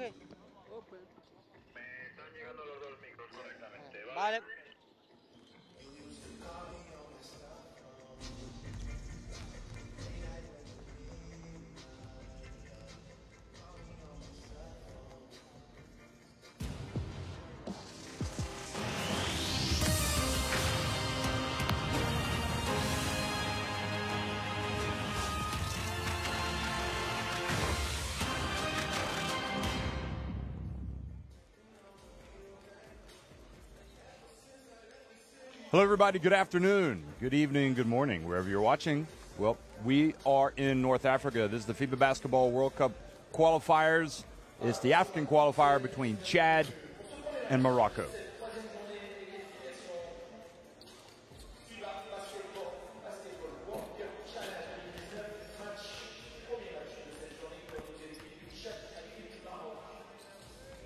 Me están llegando los dos micros correctamente, ¿vale? Vale. Hello, everybody. Good afternoon, good evening, good morning, wherever you're watching. Well, we are in North Africa. This is the FIBA Basketball World Cup qualifiers. It's the African qualifier between Chad and Morocco.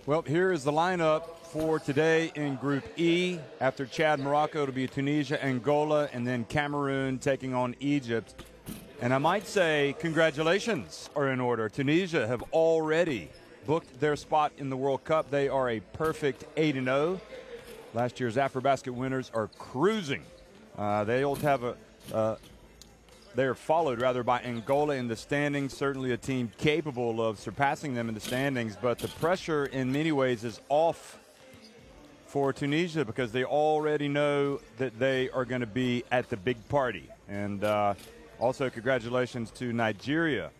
Well, here is the lineup for today in Group E. After Chad, Morocco, it'll be Tunisia, Angola, and then Cameroon taking on Egypt. And I might say congratulations are in order. Tunisia have already booked their spot in the World Cup. They are a perfect 8-0. Last year's AfroBasket winners are cruising. They'll have they are followed, rather, by Angola in the standings, certainly a team capable of surpassing them in the standings, but the pressure in many ways is off for Tunisia because they already know that they are going to be at the big party. And also congratulations to Nigeria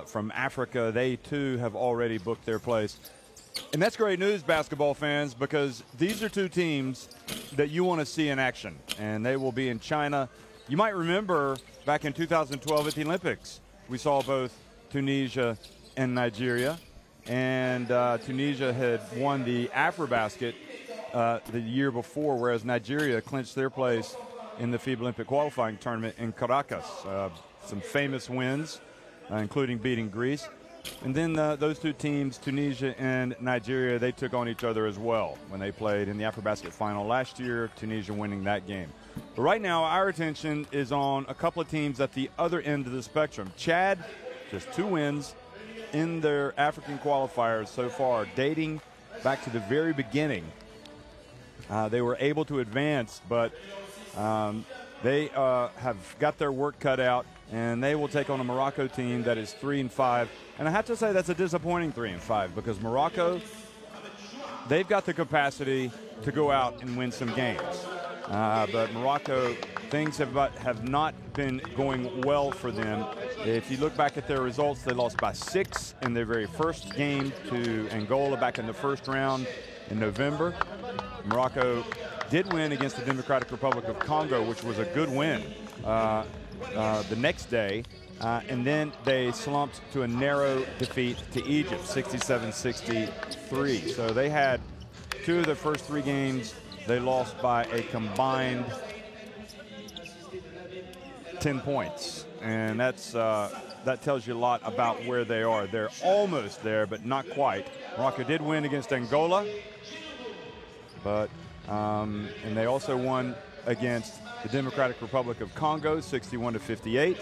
from Africa. They, too, have already booked their place. And that's great news, basketball fans, because these are two teams that you want to see in action, and they will be in China. You might remember back in 2012 at the Olympics, we saw both Tunisia and Nigeria, and Tunisia had won the AfroBasket the year before, whereas Nigeria clinched their place in the FIBA Olympic qualifying tournament in Caracas. Some famous wins, including beating Greece. And then those two teams, Tunisia and Nigeria, they took on each other as well when they played in the AfroBasket final last year, Tunisia winning that game. But right now, our attention is on a couple of teams at the other end of the spectrum. Chad, just 2 wins in their African qualifiers so far, dating back to the very beginning. They were able to advance, but they have got their work cut out, and they will take on a Morocco team that is 3-5. And I have to say that's a disappointing 3-5 because Morocco, they've got the capacity to go out and win some games. But Morocco, things have not been going well for them. If you look back at their results, they lost by 6 in their very first game to Angola back in the first round in November. Morocco did win against the Democratic Republic of Congo, which was a good win the next day. And then they slumped to a narrow defeat to Egypt, 67-63. So they had 2 of their first 3 games. They lost by a combined 10 points. And that tells you a lot about where they are. They're almost there, but not quite. Morocco did win against Angola, but and they also won against the Democratic Republic of Congo, 61-58.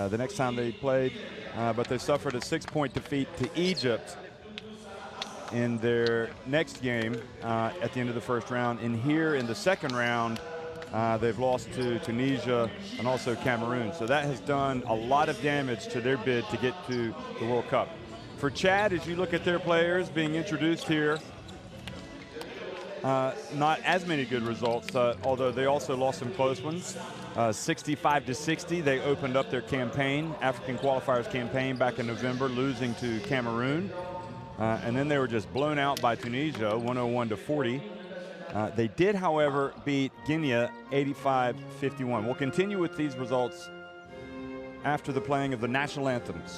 The next time they played, but they suffered a 6-point defeat to Egypt in their next game at the end of the first round. And here in the second round, they've lost to Tunisia and also Cameroon. So that has done a lot of damage to their bid to get to the World Cup. For Chad, as you look at their players being introduced here, not as many good results, although they also lost some close ones. 65-60, they opened up their campaign, African qualifiers campaign, back in November, losing to Cameroon. And then they were just blown out by Tunisia, 101-40. They did, however, beat Guinea 85-51. We'll continue with these results after the playing of the national anthems.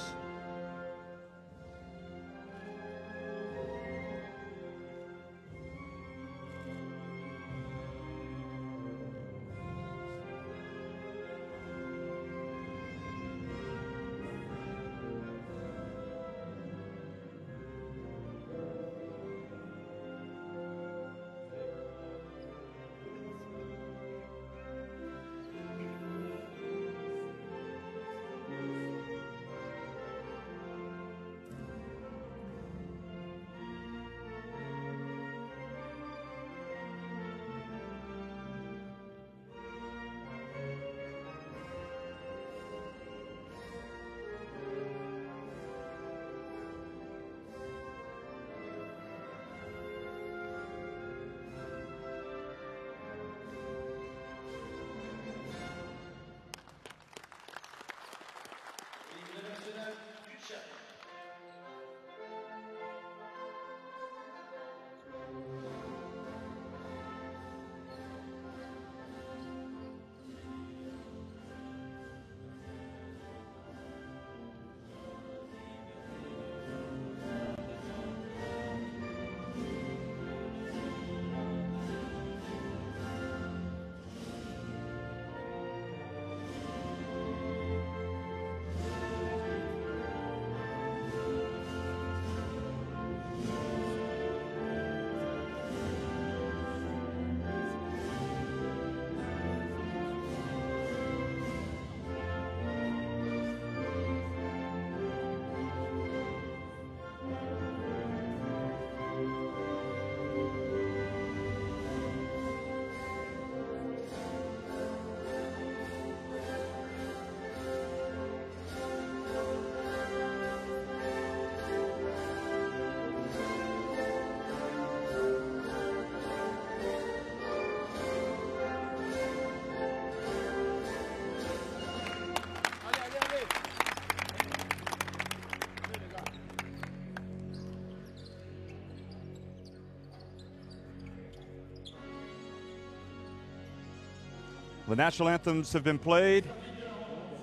The national anthems have been played,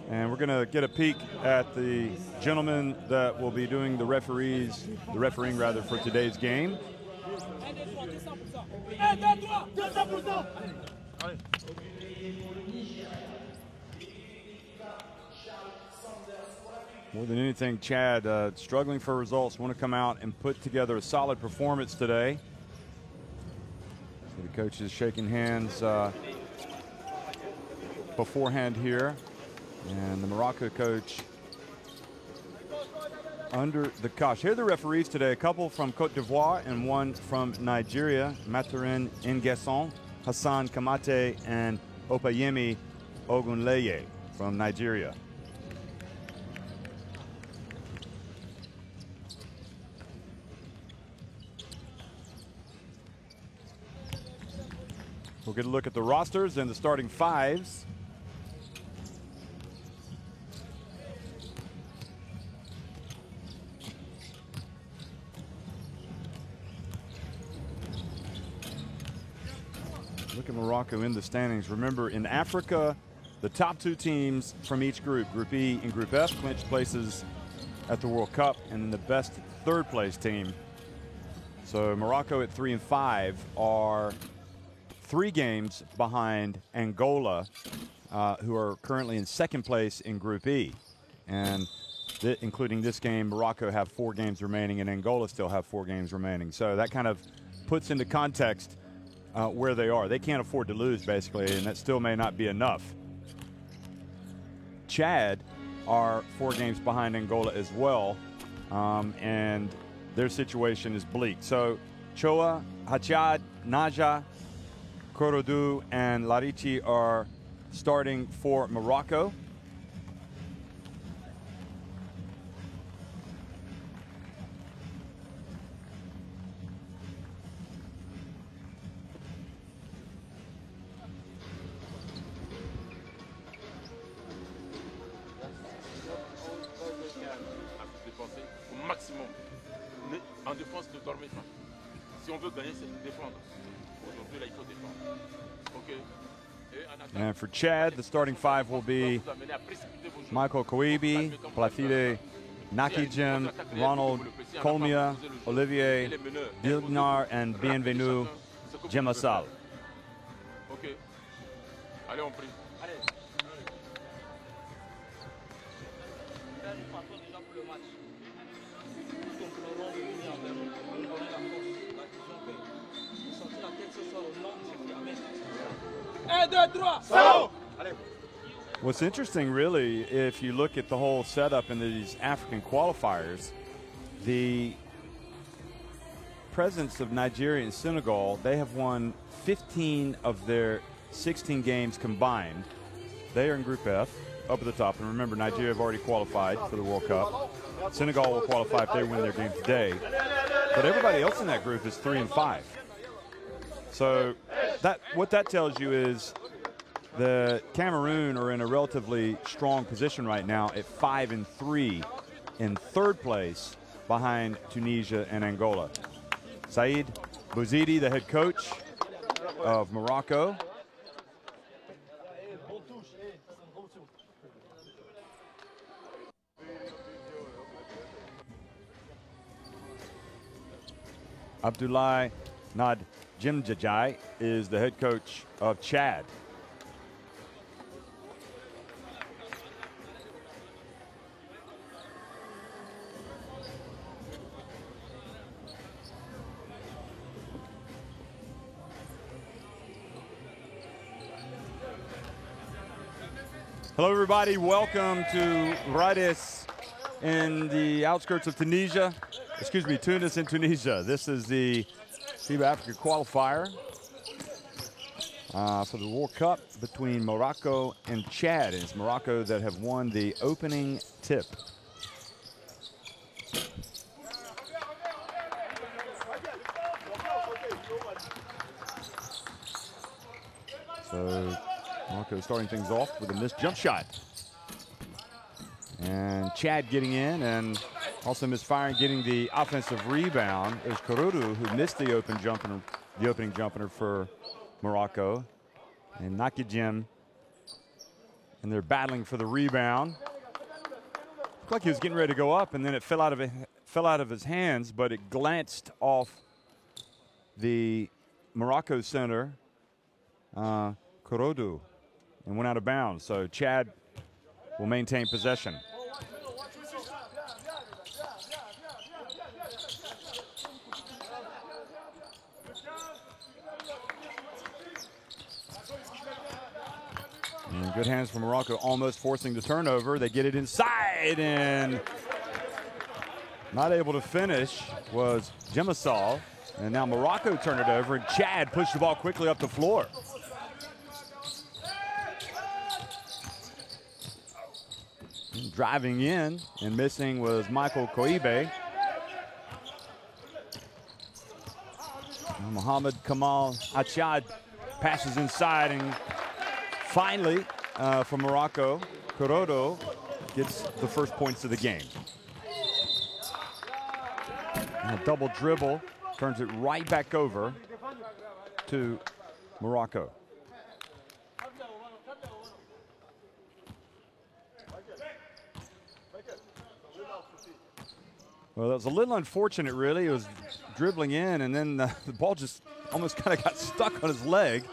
and we're going to get a peek at the gentlemen that will be doing the refereeing rather, for today's game. More than anything, Chad, struggling for results, want to come out and put together a solid performance today. So the coach is shaking hands beforehand here, and the Morocco coach under the cosh. Here are the referees today, a couple from Cote d'Ivoire and one from Nigeria, Mathurin Ngesson, Hassan Kamate, and Opayemi Ogunleye from Nigeria. We'll get a look at the rosters and the starting fives. Look at Morocco in the standings. Remember, in Africa, the top two teams from each group, Group E and Group F, clinched places at the World Cup, and then the best third place team. So Morocco at 3 and 5 are 3 games behind Angola, who are currently in second place in Group E. And including this game, Morocco have 4 games remaining, and Angola still have 4 games remaining. So that kind of puts into context where they are. They can't afford to lose, basically, and that still may not be enough. Chad are 4 games behind Angola as well, and their situation is bleak. So Choa, Hachad, Naja, Korodu, and Larichi are starting for Morocco. En défense, ne dormez pas. Si on veut gagner, c'est de défendre. Aujourd'hui, là, il faut défendre. Okay. And for Chad, the starting 5 will be Michael Koibi, Placide Nakijim, Ronald Colmia, Olivier Dilgnar, and Bienvenu Gemassal. Okay. Allez, on prie. What's interesting, really, if you look at the whole setup in these African qualifiers, the presence of Nigeria and Senegal, they have won 15 of their 16 games combined. They are in Group F, up at the top. And remember, Nigeria have already qualified for the World Cup. Senegal will qualify if they win their game today. But everybody else in that group is 3 and 5. So what that tells you is the Cameroon are in a relatively strong position right now at 5 and 3 in third place behind Tunisia and Angola. Saïd Bouzidi, the head coach of Morocco. Abdoulaye Nad Jimjajai is the head coach of Chad. Hello, everybody. Welcome to Rades in the outskirts of Tunisia. Excuse me, Tunis and Tunisia. This is the FIBA Africa qualifier for the World Cup between Morocco and Chad. And it's Morocco that have won the opening tip. So Morocco starting things off with a missed jump shot. And Chad getting in and also misfiring, getting the offensive rebound. It was Korodu who missed the opening jumper for Morocco. And Nakijim And they're battling for the rebound. Looked like he was getting ready to go up, and then it fell out of his hands, but it glanced off the Morocco center, Korodu, and went out of bounds. So Chad will maintain possession. And good hands from Morocco, almost forcing the turnover. They get it inside, and not able to finish was Jemasol. And now Morocco turned it over, and Chad pushed the ball quickly up the floor. Driving in and missing was Michael Koibe. Mohamed Kamal Achad passes inside, and finally, for Morocco, Korodo gets the first points of the game. And a double dribble turns it right back over to Morocco. Well, that was a little unfortunate, really. It was dribbling in, and then the ball just almost kind of got stuck on his leg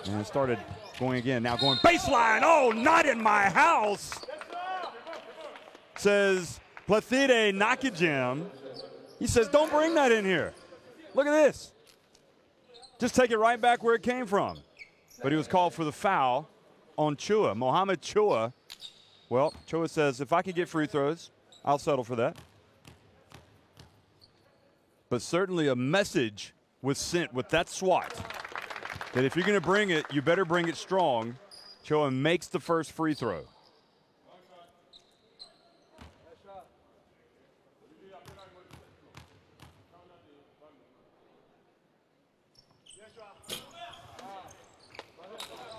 and started going again. Now going baseline. Oh, not in my house, says Plathide Nakajim. He says, don't bring that in here. Look at this. Just take it right back where it came from. But he was called for the foul on Chua, Mohamed Chua. Well, Chua says, if I can get free throws, I'll settle for that. But certainly a message was sent with that swat that if you're going to bring it, you better bring it strong. Chua makes the first free throw.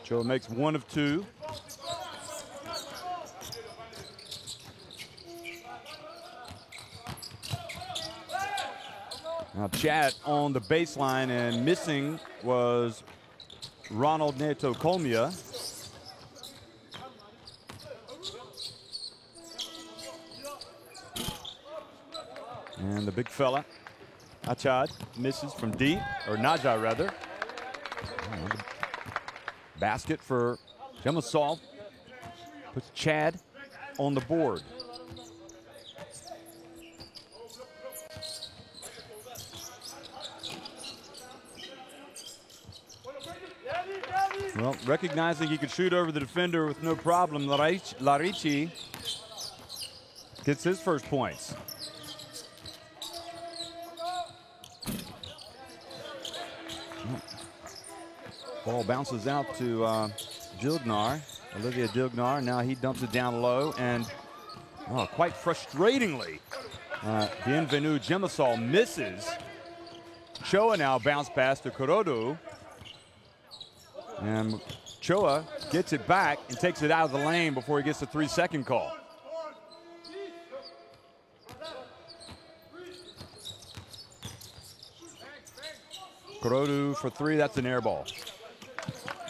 Chua makes one of two. Now Chad on the baseline, and missing was Ronald Neto Colmia. And the big fella, Achad, misses from deep, or Naja rather. Basket for Jemasol, puts Chad on the board. Well, recognizing he could shoot over the defender with no problem, Larici gets his first points. Ball bounces out to Dilgnar, Olivier Dilgnar. Now he dumps it down low, and quite frustratingly, Bienvenu Jemasol misses. Choa now bounce pass to Korodu. And Choa gets it back and takes it out of the lane before he gets the 3-second call. Korodu for three, that's an air ball.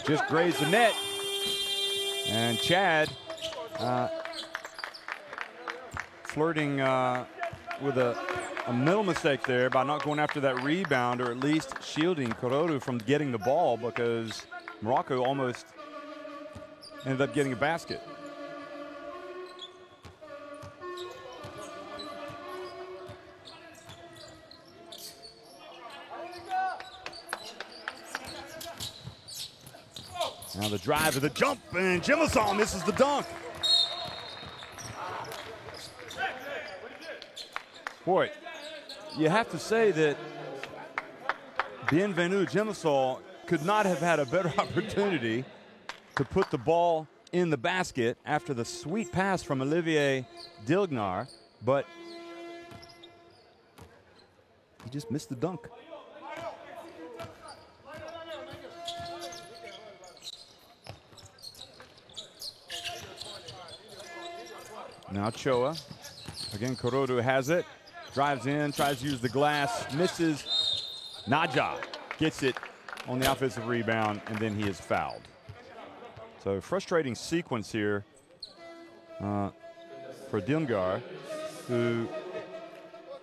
Just grazed the net. And Chad flirting with a mental mistake there by not going after that rebound, or at least shielding Korodu from getting the ball, because Morocco almost ended up getting a basket. Now the drive to the jump, and Jemasol misses the dunk. Boy, you have to say that Bienvenu Jemasol could not have had a better opportunity to put the ball in the basket after the sweet pass from Olivier Dilgnar, but he just missed the dunk. Now Choa, again Korodu has it, drives in, tries to use the glass, misses. Naja gets it on the offensive rebound, and then he is fouled. So frustrating sequence here for Dilmgar, who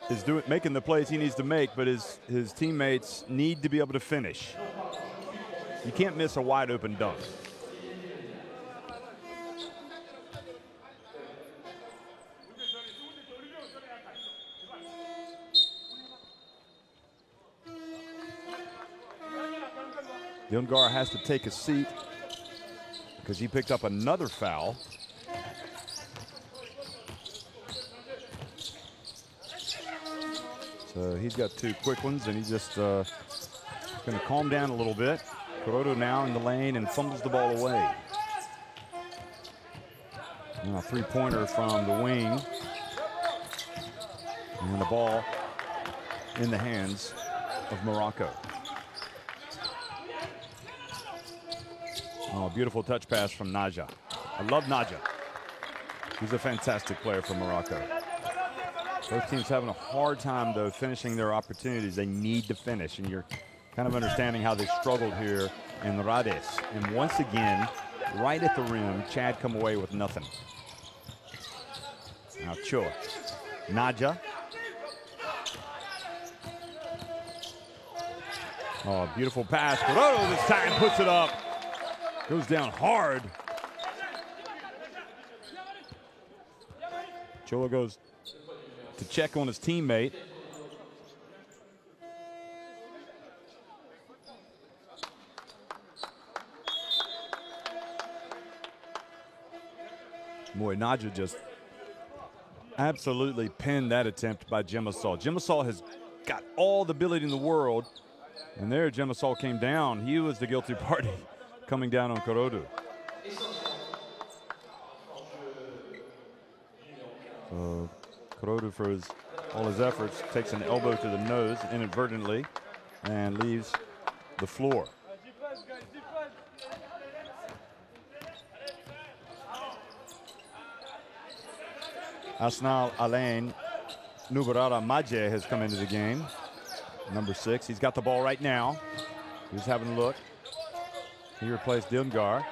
is making the plays he needs to make, but his teammates need to be able to finish. You can't miss a wide open dunk. Dilmgar has to take a seat because he picked up another foul. So he's got 2 quick ones, and he's just going to calm down a little bit. Corodo now in the lane and fumbles the ball away. Now a 3-pointer from the wing. And the ball in the hands of Morocco. Oh, beautiful touch pass from Naja. I love Naja. He's a fantastic player for Morocco. Both teams having a hard time, though, finishing their opportunities. They need to finish, and you're kind of understanding how they struggled here in Rades. And once again, right at the rim, Chad come away with nothing. Now Chua. Naja. Oh, beautiful pass. Corodo this time puts it up. Goes down hard. Chua goes to check on his teammate. Boy, Naja just absolutely pinned that attempt by Jimasol. Jimasol has got all the ability in the world, and there Jimasol came down. He was the guilty party coming down on Corodo. So Corodo, for all his efforts, takes an elbow to the nose inadvertently and leaves the floor. Asnal Alain Nubarara Maje has come into the game. Number 6. He's got the ball right now. He's having a look. He replaced Dilmgar.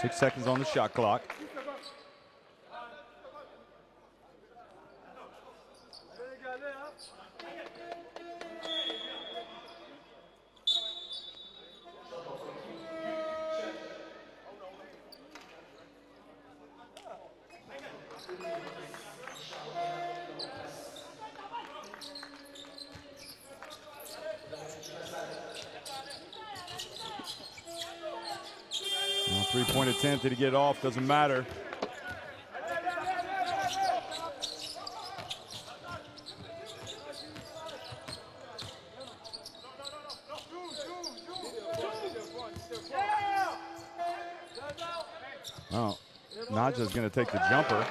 6 seconds on the shot clock. Three-point attempt. Did he get it off? Doesn't matter. Oh, Naja's going to take the jumper.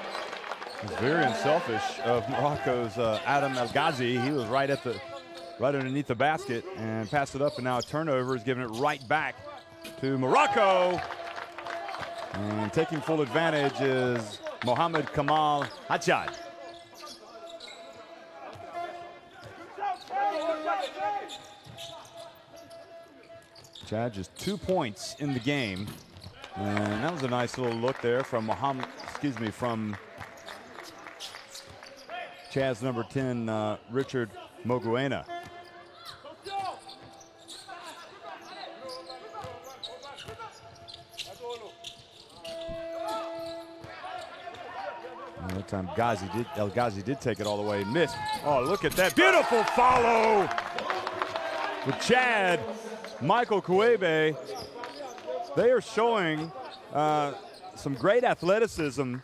It's very unselfish of Morocco's Adam El Ghazi. He was right underneath the basket and passed it up, and now a turnover is giving it right back to Morocco. And taking full advantage is Mohamed Kamal Hachad. Chad just 2 points in the game. And that was a nice little look there from from Chad's number 10, Richard Moguena. That time El Ghazi did take it all the way and missed. Oh, look at that beautiful follow with Chad. Michael Kuebe. They are showing some great athleticism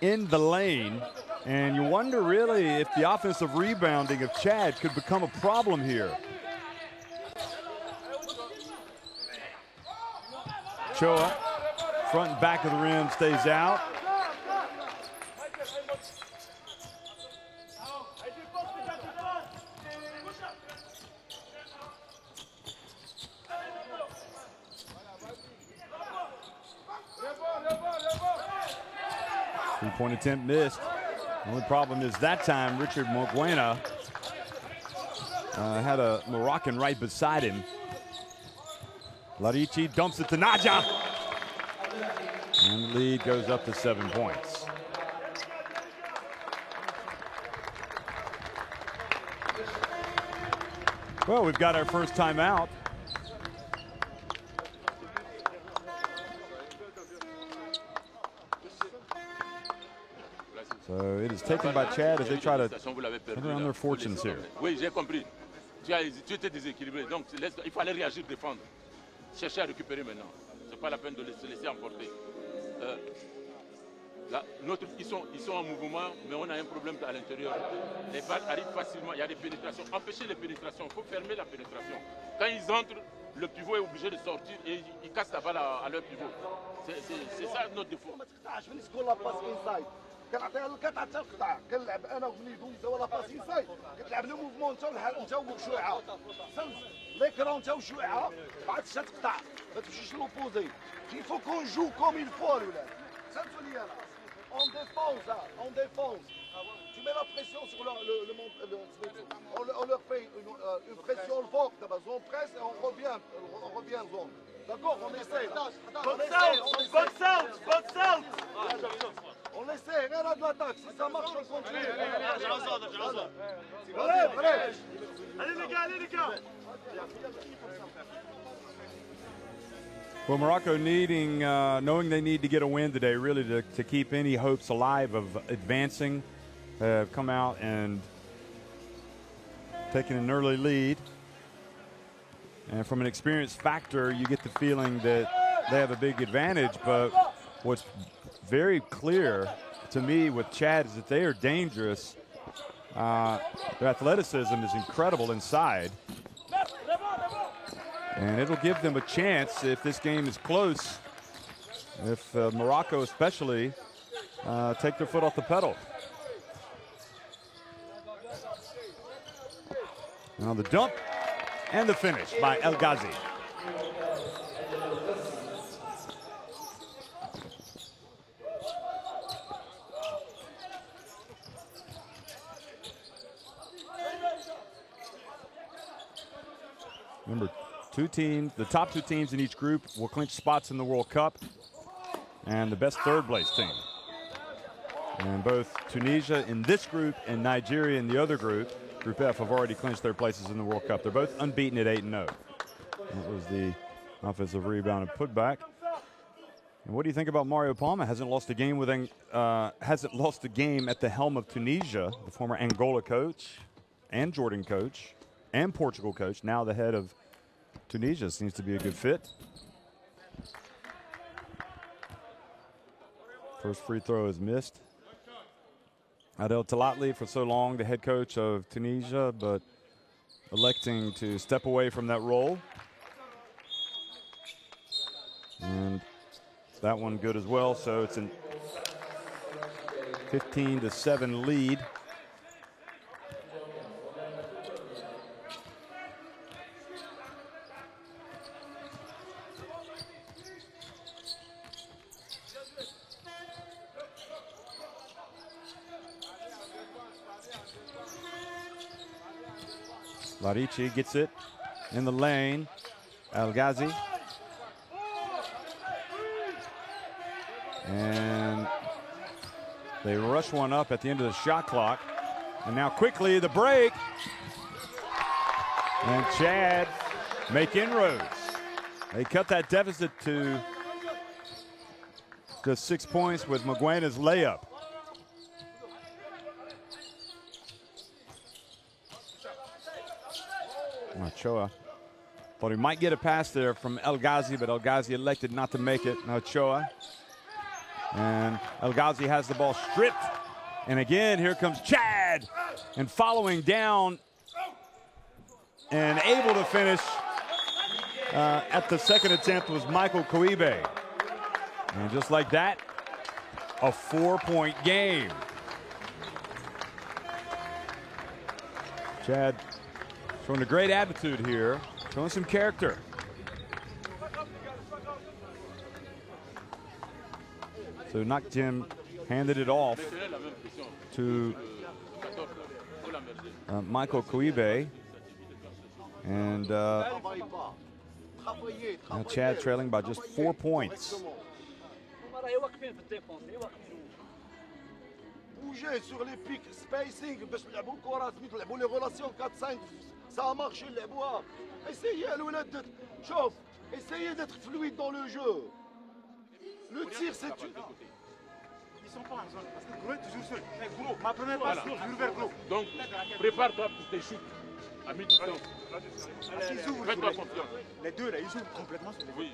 in the lane, and you wonder really if the offensive rebounding of Chad could become a problem here. Choa, front and back of the rim, stays out. Three-point attempt missed. The only problem is that time Richard Moguena had a Moroccan right beside him. Larici dumps it to Naja. And the lead goes up to 7 points. Well, we've got our first timeout. So it is taken by Chad as they try to turn around their fortunes here. Oui, j'ai compris. Tu étais déséquilibré, donc il fallait réagir, défendre. Chercher à récupérer maintenant. C'est pas la peine de se laisser emporter. Là, ils sont en mouvement, mais on a un problème à l'intérieur. Les balles arrivent facilement, il y a des pénétrations. Empêcher les pénétrations, il faut fermer la pénétration. Quand ils entrent, le pivot est obligé de sortir et ils cassent la balle à leur pivot. C'est ça notre défaut. كنعطيها القطعه حتى القطع كنلعب انا وبنيدو ولا باس انسايد كتلعب لو موفمون انت وشويعه سنس ليكرون انت وشويعه ما عادش تقطع ما تمشيش لوبوزي il faut qu'on joue comme il faut الولاد سنسوا لي انا on défonce tu mets la pression sur on leur fait une pression forte d'abord on presse et on revient en zone d'accord on essaie box out on essaie, rien de l'attaque, si ça marche, on continue. Allez les gars. Well, Morocco needing, knowing they need to get a win today, really to keep any hopes alive of advancing, have come out and taken an early lead. And from an experience factor, you get the feeling that they have a big advantage, but what's very clear to me with Chad is that they are dangerous. Their athleticism is incredible inside. And it'll give them a chance if this game is close, if Morocco especially take their foot off the pedal. Now the dump and the finish by El Ghazi. Remember, the top two teams in each group will clinch spots in the World Cup, and the best third place team. And both Tunisia in this group and Nigeria in the other group, Group F, have already clinched their places in the World Cup. They're both unbeaten at 8-0. That was the offensive rebound and putback. And what do you think about Mario Palma? Hasn't lost a game at the helm of Tunisia, the former Angola coach and Jordan coach and Portugal coach, now the head of Tunisia. Seems to be a good fit. First free throw is missed. Adel Talatli for so long, the head coach of Tunisia, but electing to step away from that role. And that one good as well, so it's a 15-7 lead. Larici gets it in the lane. El Ghazi. And they rush one up at the end of the shot clock. And now quickly the break. And Chad make inroads. They cut that deficit to just 6 points with Maguena's layup. Ochoa thought he might get a pass there from El Ghazi, but El Ghazi elected not to make it. Now Ochoa. And El Ghazi has the ball stripped. And again, here comes Chad. And following down and able to finish at the second attempt was Michael Koibe. And just like that, a 4-point game. Chad showing a great attitude here, showing some character. So Nak Jim handed it off to Michael Koibe. And Now Chad trailing by just 4 points. Bougez sur les pics, spacing باش نلعبوا الكرة سميتو نلعبوا لي غولاسيون 4 5 ça marche نلعبوها. Essayez الولاد شوف essayez d'être fluide dans le jeu. Le tir c'est une... Ils sont pas en zone parce que Gros est toujours seul. Mais Gros, ma première passe, je joue vers Gros. Donc, prépare-toi pour tes shoots à mi-distance. Fais-toi confiance. Les deux là, ils ouvrent complètement sur les deux. Oui.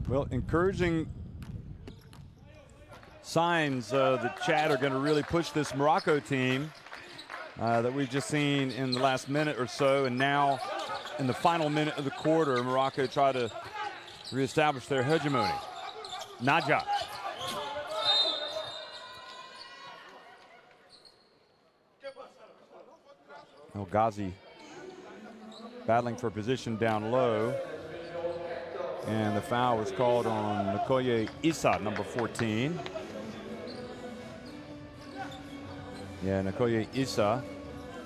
Well, encouraging signs that Chad are going to really push this Morocco team that we've just seen in the last minute or so. And now in the final minute of the quarter, Morocco try to reestablish their hegemony. Naja. El Ghazi battling for position down low. And the foul was called on Nkoye Issa, number 14. Yeah, Nkoye Issa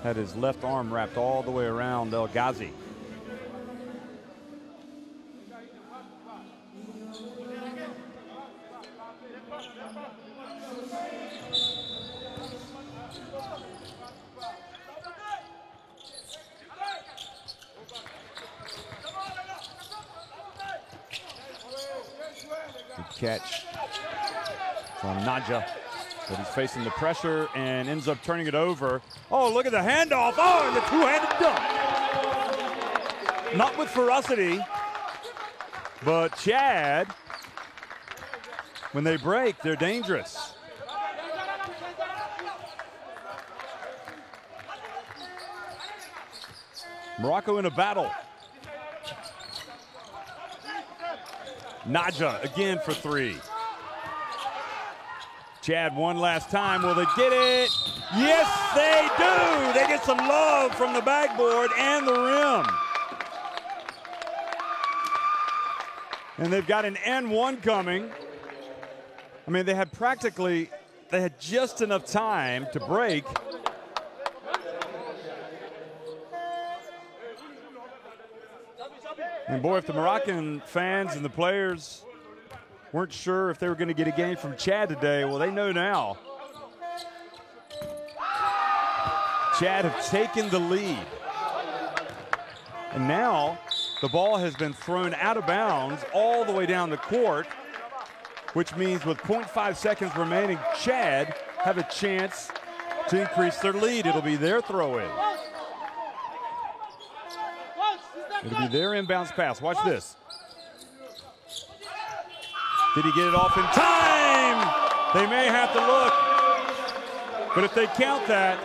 had his left arm wrapped all the way around El Ghazi. Catch from Naja, but he's facing the pressure and ends up turning it over. Oh, look at the handoff. Oh, and the two-handed dunk. Not with ferocity, but Chad, when they break, they're dangerous. Morocco in a battle. Naja again for three. Chad one last time. Will they get it? Yes, they do. They get some love from the backboard and the rim. And they've got an N1 coming. I mean, they had just enough time to break. And boy, if the Moroccan fans and the players weren't sure if they were going to get a game from Chad today, well, they know now. Chad have taken the lead. And now the ball has been thrown out of bounds all the way down the court, which means with 0.5 seconds remaining, Chad have a chance to increase their lead. It'll be their throw-in. It'll be their inbounds pass. Watch this. Did he get it off in time? They may have to look. But if they count that,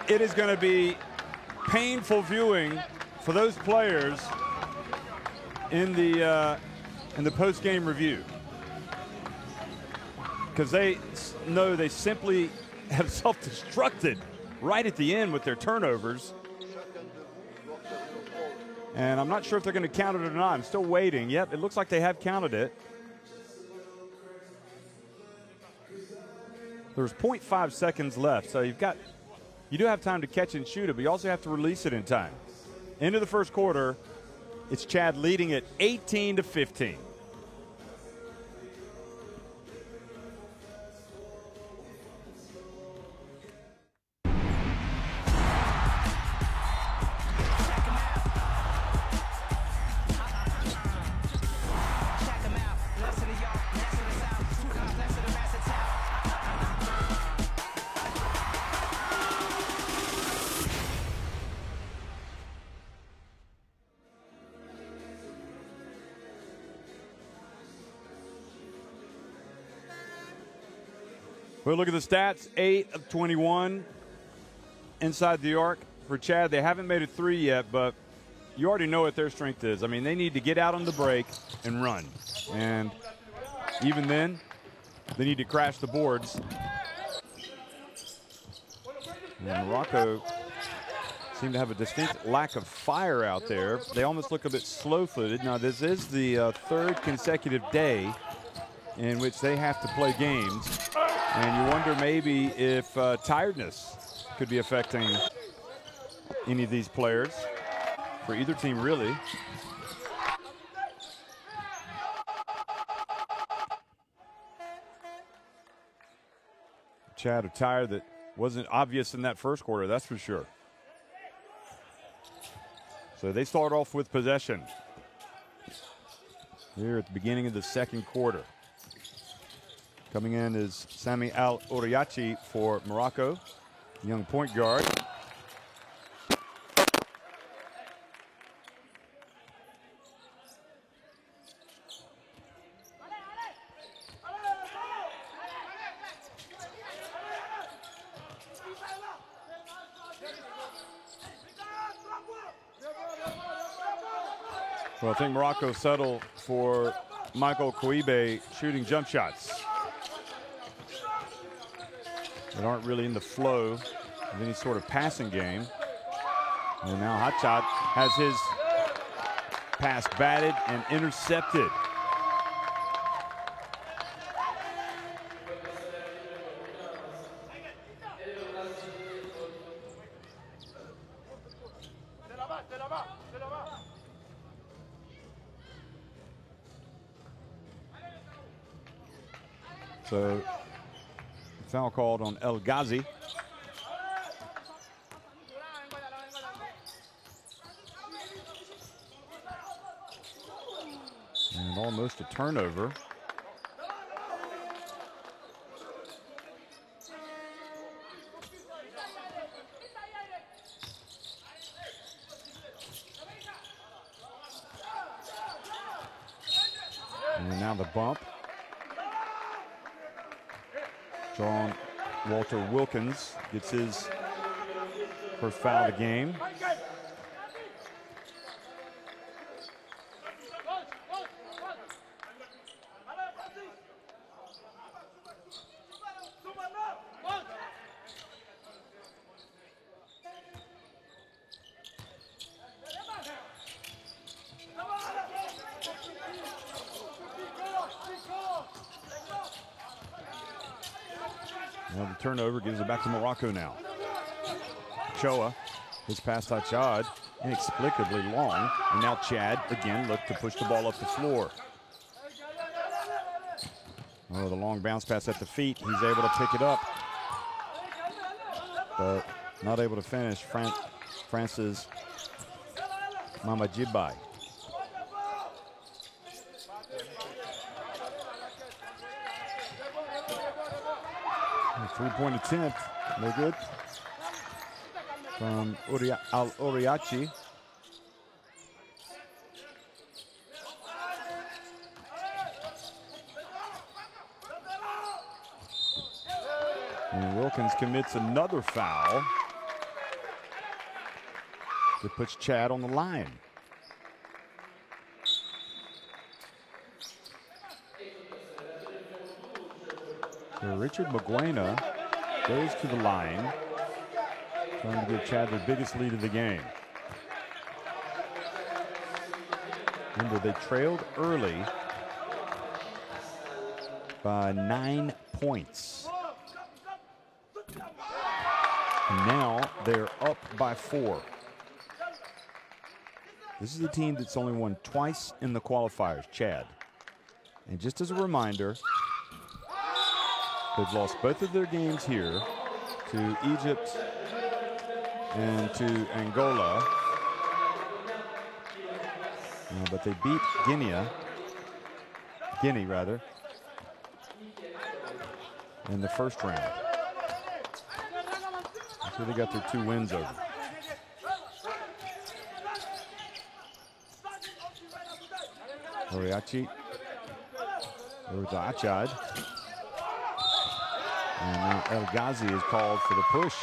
it is going to be painful viewing for those players in the post-game review, because they know they simply have self-destructed right at the end with their turnovers. And I'm not sure if they're going to count it or not. I'm still waiting. Yep, it looks like they have counted it. There's 0.5 seconds left, so you do have time to catch and shoot it, but you also have to release it in time. Into the first quarter, it's Chad leading it 18-15. Well, look at the stats. 8 of 21 inside the arc for Chad. They haven't made a three yet, but you already know what their strength is. I mean, they need to get out on the break and run. And even then, they need to crash the boards And Morocco seem to have a distinct lack of fire out there. They almost look a bit slow-footed. Now, this is the third consecutive day in which they have to play games. And you wonder maybe if tiredness could be affecting any of these players, for either team, really. Chad, a tire that wasn't obvious in that first quarter, that's for sure. So they start off with possession here at the beginning of the second quarter. Coming in is Sami Al-Oriachi for Morocco, young point guard. Well, I think Morocco settled for Michael Kouibe shooting jump shots that aren't really in the flow of any sort of passing game. And now Hotshot has his pass batted and intercepted. So, foul called on El Ghazi. And almost a turnover. And now the bump. John Walter Wilkins gets his first foul of the game. Well, the turnover gives it back to Morocco now. Choa, his pass to Chad, inexplicably long. And now Chad again look to push the ball up the floor. Oh, the long bounce pass at the feet. He's able to pick it up, but not able to finish. Francis Mamajibai. Three-point attempt, no good. From Al-Oriachi. And Wilkins commits another foul that puts Chad on the line. So Richard Maguena goes to the line, trying to give Chad the biggest lead of the game. Remember, they trailed early by 9 points. And now they're up by 4. This is a team that's only won twice in the qualifiers, Chad. And just as a reminder, they've lost both of their games here to Egypt and to Angola. But they beat Guinea in the first round. So they got their 2 wins over. Oriachi over to Achad. And now El Ghazi is called for the push.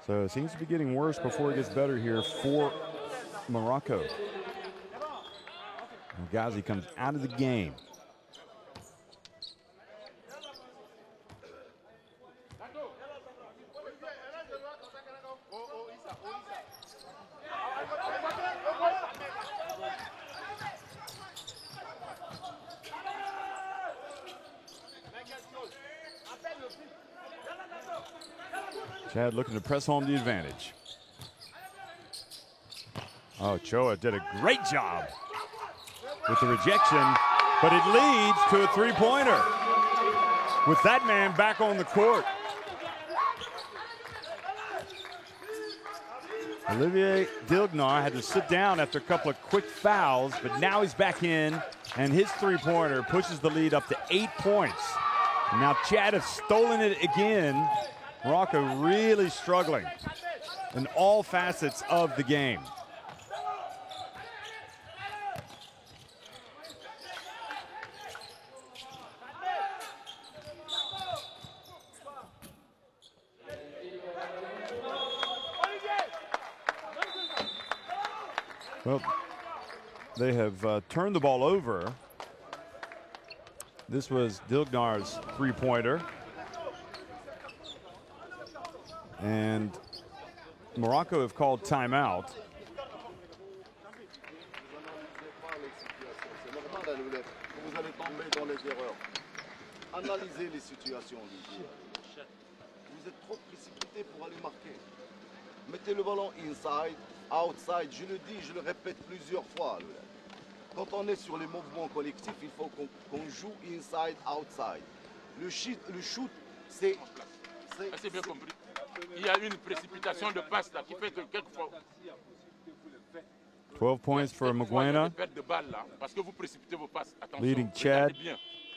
So it seems to be getting worse before it gets better here for Morocco. El Ghazi comes out of the game. Chad looking to press home the advantage. Oh, Choa did a great job with the rejection, but it leads to a three-pointer with that man back on the court. Olivier Dilgnar had to sit down after a couple of quick fouls, but now he's back in, and his three-pointer pushes the lead up to 8 points. Now Chad has stolen it again. Morocco really struggling in all facets of the game. Well, they have turned the ball over. This was Dilgnar's three-pointer. And Morocco have called timeout. Vous allez tomber dans les erreurs. Analysez les situations, Olivier. Vous êtes trop précipité pour aller marquer. Mettez le ballon inside, outside. Je le dis, je le répète plusieurs fois. Quand on est sur les mouvements collectifs, il faut qu'on joue inside, outside. Le shoot, c'est... C'est bien compris. Il y a une précipitation de passe là qui fait que quelquefois... 12 points for Mugwena, leading Chad.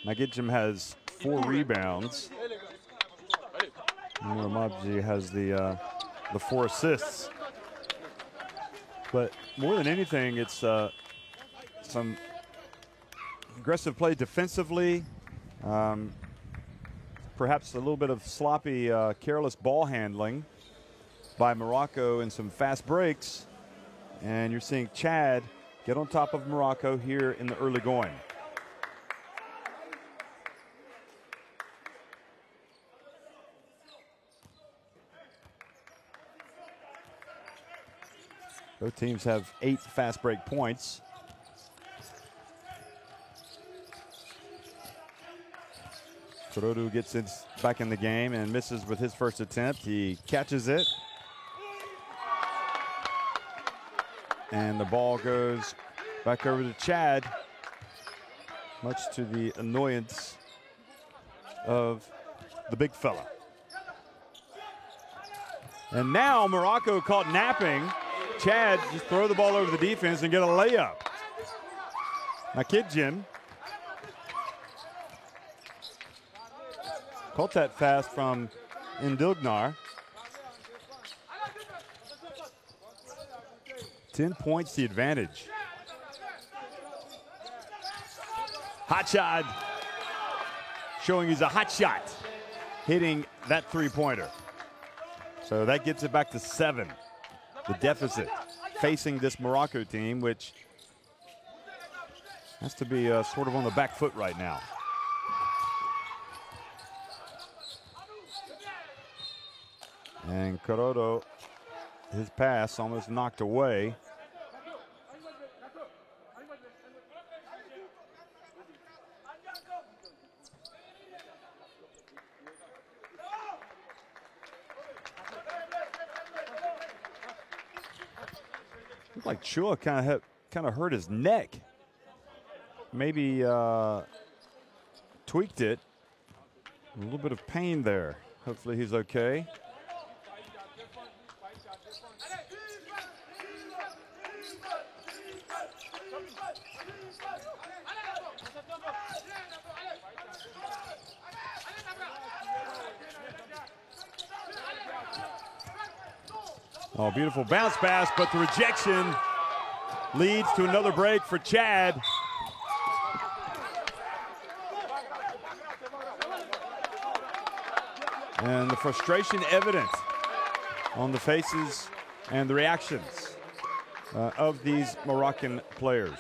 Magidjim has 4 rebounds. Muramabji has the 4 assists. But more than anything, it's some aggressive play defensively. Perhaps a little bit of sloppy, careless ball handling by Morocco and some fast breaks. And you're seeing Chad get on top of Morocco here in the early going. Both teams have 8 fast break points. Korodu gets back in the game and misses with his first attempt. He catches it. And the ball goes back over to Chad, much to the annoyance of the big fella. And now Morocco caught napping. Chad just throw the ball over the defense and get a layup. Magidjim caught that fast from Ndilgnar. 10 points the advantage. Hot shot, showing he's a hot shot, hitting that three-pointer. So that gets it back to 7. The deficit facing this Morocco team, which has to be sort of on the back foot right now. And Korodo, his pass almost knocked away. Looked like Chua kind of hurt his neck. Maybe tweaked it. A little bit of pain there. Hopefully he's okay. Oh, beautiful bounce pass, but the rejection leads to another break for Chad. And the frustration evident on the faces and the reactions of these Moroccan players.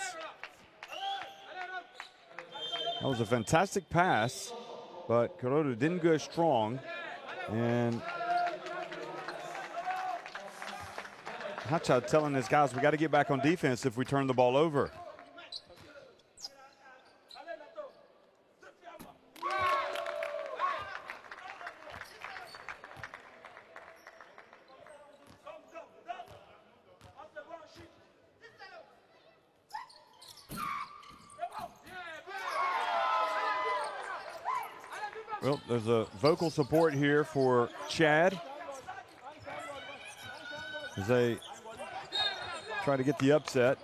That was a fantastic pass, but Korodu didn't go strong. And Hachad telling his guys, we got to get back on defense if we turn the ball over. Well, there's a vocal support here for Chad as they try to get the upset.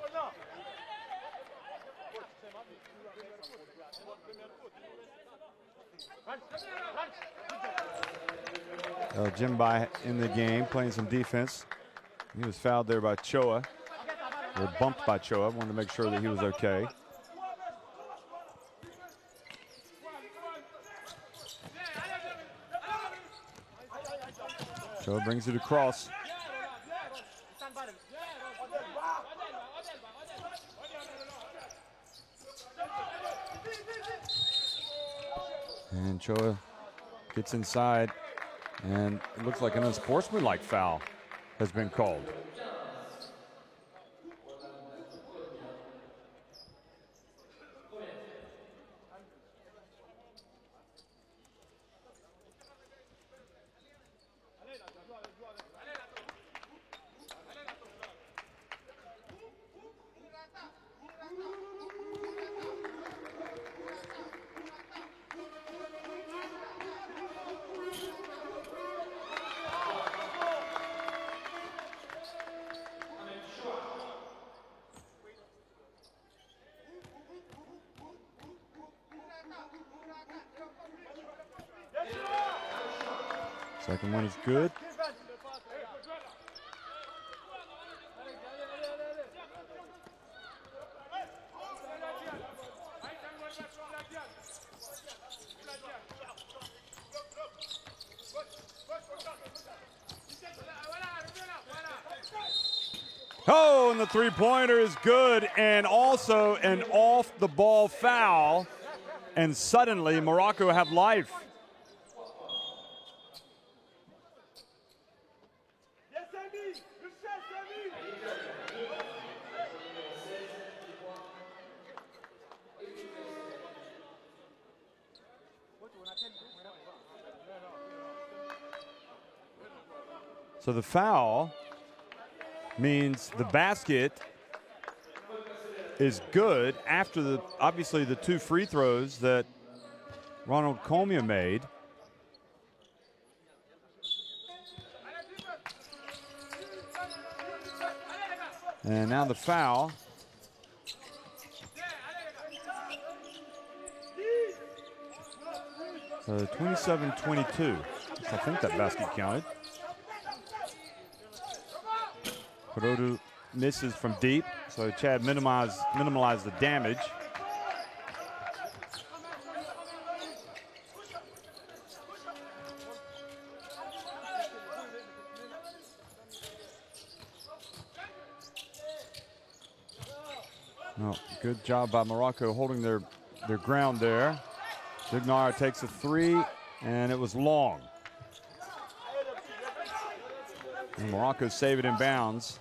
Jimbai in the game, playing some defense. He was fouled there by Choa, or bumped by Choa. Wanted to make sure that he was okay. Choa brings it across. And Choa gets inside, and it looks like an unsportsmanlike foul has been called. Second one is good. Oh, and the three-pointer is good, and also an off-the-ball foul, and suddenly Morocco have life. So the foul means the basket is good after obviously the two free throws that Ronald Comia made. And now the foul. So 27-22. I think that basket counted. Kurodu misses from deep, so Chad minimized the damage. Well, good job by Morocco holding their ground there. Dignar takes a three, and it was long. And Morocco save it in bounds.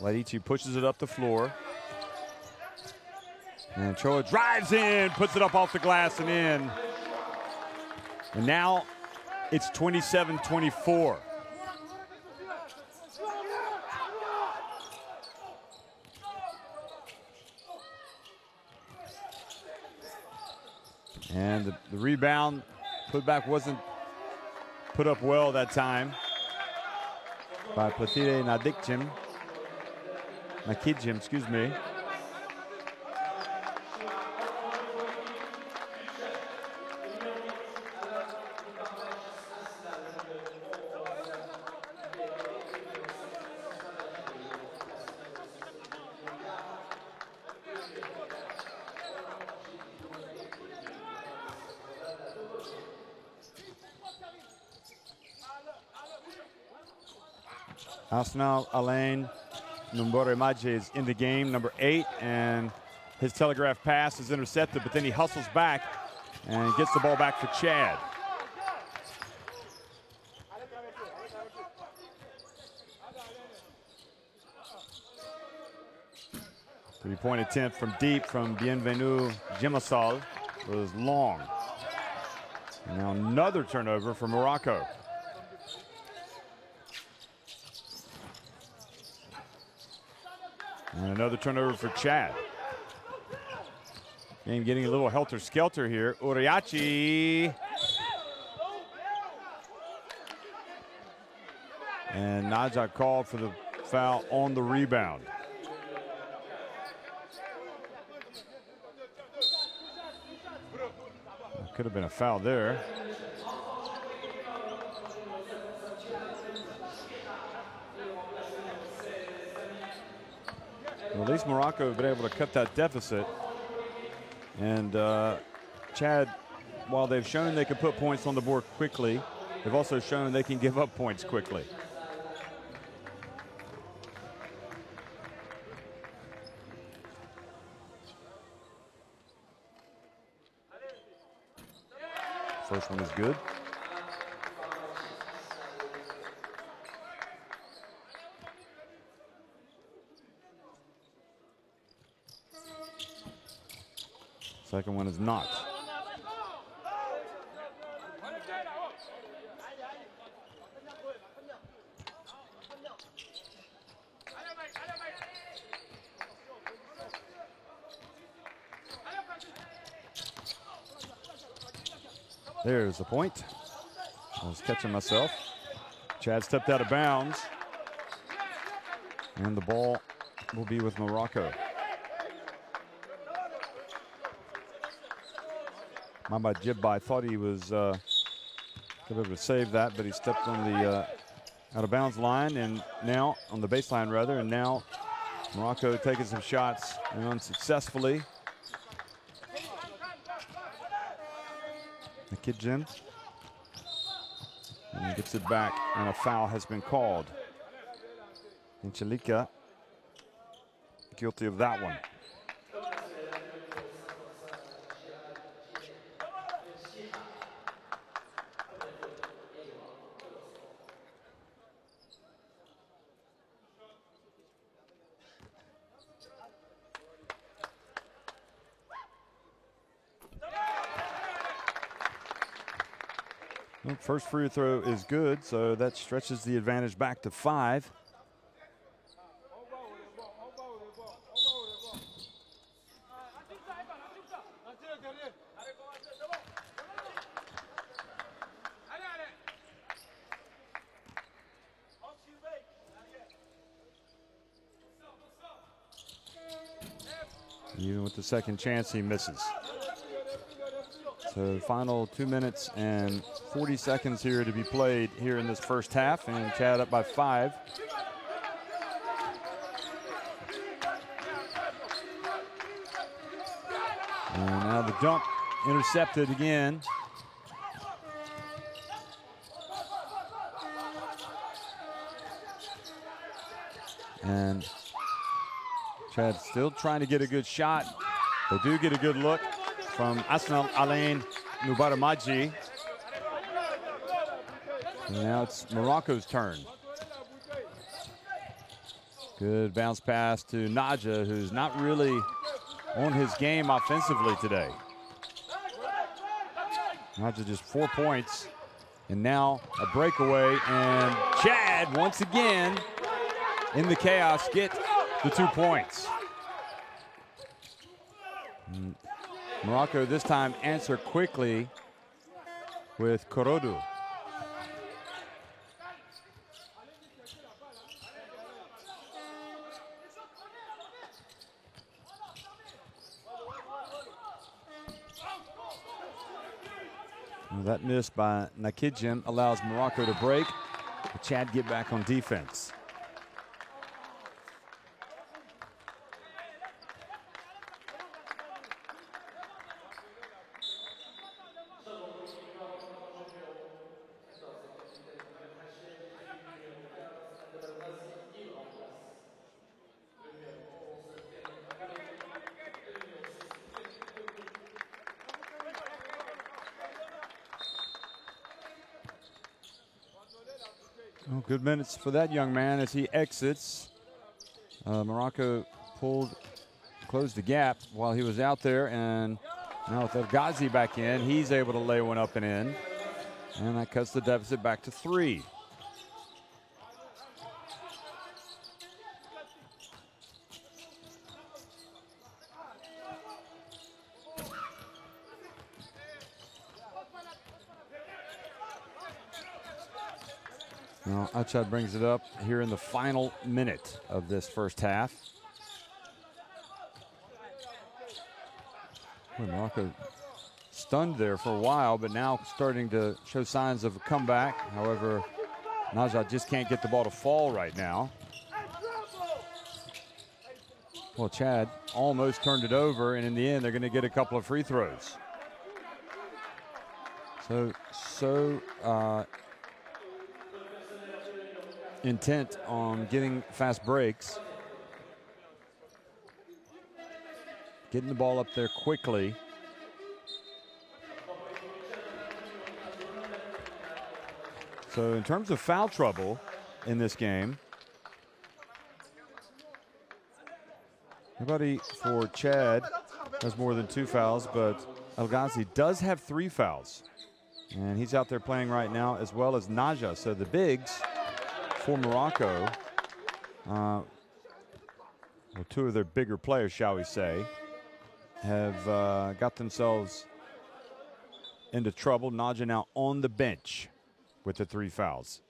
Ladici pushes it up the floor. And Choa drives in, puts it up off the glass and in. And now it's 27-24. And the rebound putback wasn't put up well that time by Platide Nakidjim, excuse me. Arsenal Alain Numbore Maje is in the game, number 8, and his telegraph pass is intercepted, but then he hustles back and gets the ball back for Chad. Three-point attempt from deep from Bienvenu Jimasal was long. And now another turnover for Morocco. And another turnover for Chad. Game getting a little helter-skelter here. Uriachi. And Naja called for the foul on the rebound. Could have been a foul there. Well, at least Morocco have been able to cut that deficit. And Chad, while they've shown they can put points on the board quickly, they've also shown they can give up points quickly. First one is good. Second one is not. There's the point. I was catching myself. Chad stepped out of bounds. And the ball will be with Morocco. Mamba Jibba thought he was going to be able to save that, but he stepped on the out of bounds line, and now on the baseline rather, and now Morocco taking some shots and unsuccessfully. Nakidjian, and he gets it back, and a foul has been called. Inchalika guilty of that one. Well, first free throw is good, so that stretches the advantage back to 5. Even with the second chance, he misses. So final 2 minutes and 40 seconds here to be played here in this first half, and Chad up by 5. And now the dump intercepted again. And Chad still trying to get a good shot. They do get a good look from Asnal Alain Nubaramaji. And now it's Morocco's turn. Good bounce pass to Naja, who's not really on his game offensively today. Naja just 4 points. And now a breakaway, and Chad once again in the chaos get the 2 points. Morocco this time answer quickly with Korodu. Well, that miss by Nakidjian allows Morocco to break. Chad get back on defense. Oh, good minutes for that young man as he exits. Morocco closed the gap while he was out there, and now with El Ghazi back in, he's able to lay one up and in. And that cuts the deficit back to 3. Well, Achad brings it up here in the final minute of this first half. Well, Morocco stunned there for a while, but now starting to show signs of a comeback. However, Najat just can't get the ball to fall right now. Well, Chad almost turned it over, and in the end, they're going to get a couple of free throws. So intent on getting fast breaks. Getting the ball up there quickly. So in terms of foul trouble in this game, nobody for Chad has more than 2 fouls, but El Ghazi does have 3 fouls. And he's out there playing right now, as well as Naja. So the bigs for Morocco, well, 2 of their bigger players, shall we say, have got themselves into trouble. Naja now on the bench with the 3 fouls.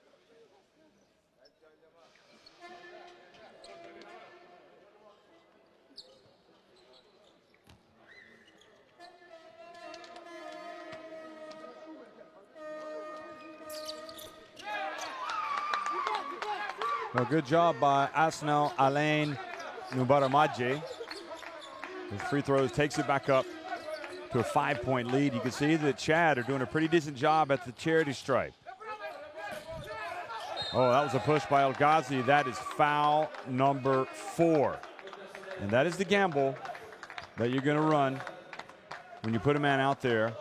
Well, good job by Asnel Alain Nubaramaje. His free throws, takes it back up to a 5-point lead. You can see that Chad are doing a pretty decent job at the charity stripe. Oh, that was a push by El Ghazi. That is foul number 4. And that is the gamble that you're going to run when you put a man out there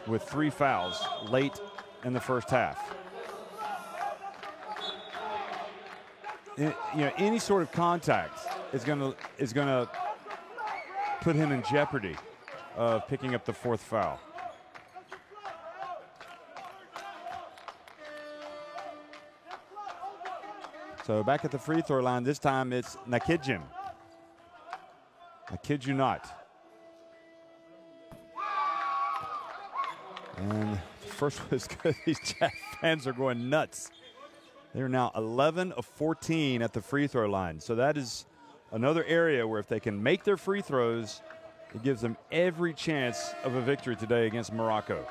with 3 fouls late in the first half. You know, any sort of contact is going to put him in jeopardy of picking up the 4th foul. So back at the free throw line, this time it's Nakidjim. I kid you not. And the first was good. These Chad fans are going nuts. They're now 11 of 14 at the free throw line. So that is another area where if they can make their free throws, it gives them every chance of a victory today against Morocco.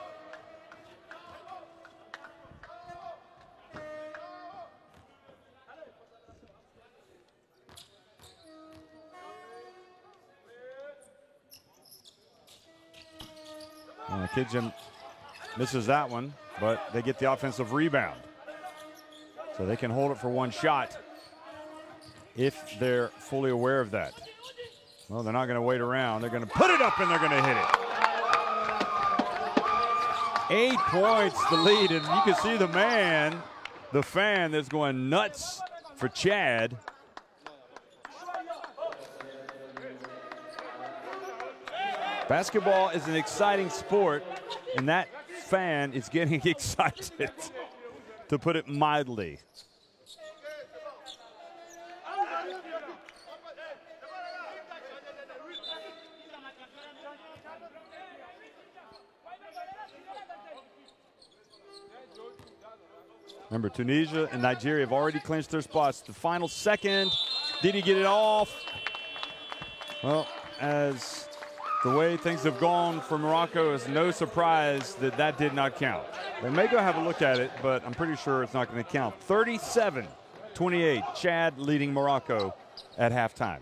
Kidjum misses that one, but they get the offensive rebound. So they can hold it for 1 shot if they're fully aware of that. Well, they're not going to wait around. They're going to put it up and they're going to hit it. 8 points the lead, and you can see the man, the fan that's going nuts for Chad. Basketball is an exciting sport, and that fan is getting excited, to put it mildly. Remember, Tunisia and Nigeria have already clinched their spots. The final second, did he get it off? Well, as the way things have gone for Morocco, is no surprise that that did not count. They may go have a look at it, but I'm pretty sure it's not going to count. 37-28, Chad leading Morocco at halftime.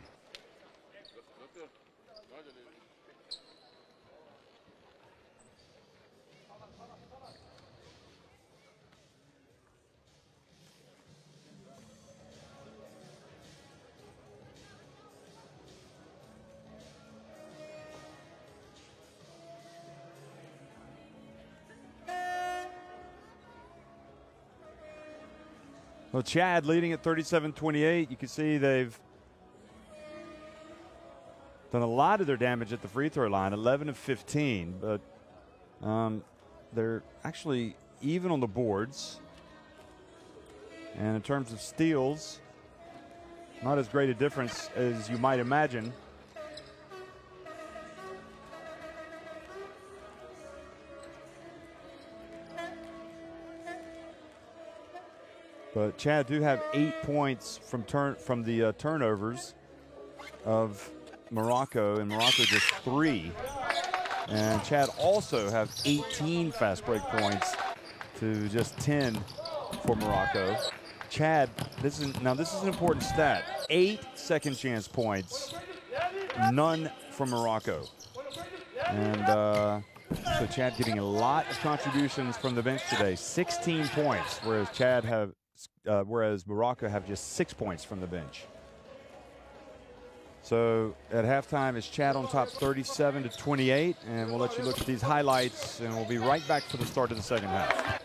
Well, Chad leading at 37-28. You can see they've done a lot of their damage at the free throw line, 11 of 15, but they're actually even on the boards. And in terms of steals, not as great a difference as you might imagine. But Chad do have 8 points from the turnovers of Morocco, and Morocco just 3. And Chad also have 18 fast break points to just 10 for Morocco. Chad, this is an important stat. 8 second chance points, none from Morocco. And so Chad getting a lot of contributions from the bench today. 16 points, whereas Morocco have just 6 points from the bench. So at halftime, it's Chad on top 37-28, and we'll let you look at these highlights, and we'll be right back for the start of the second half.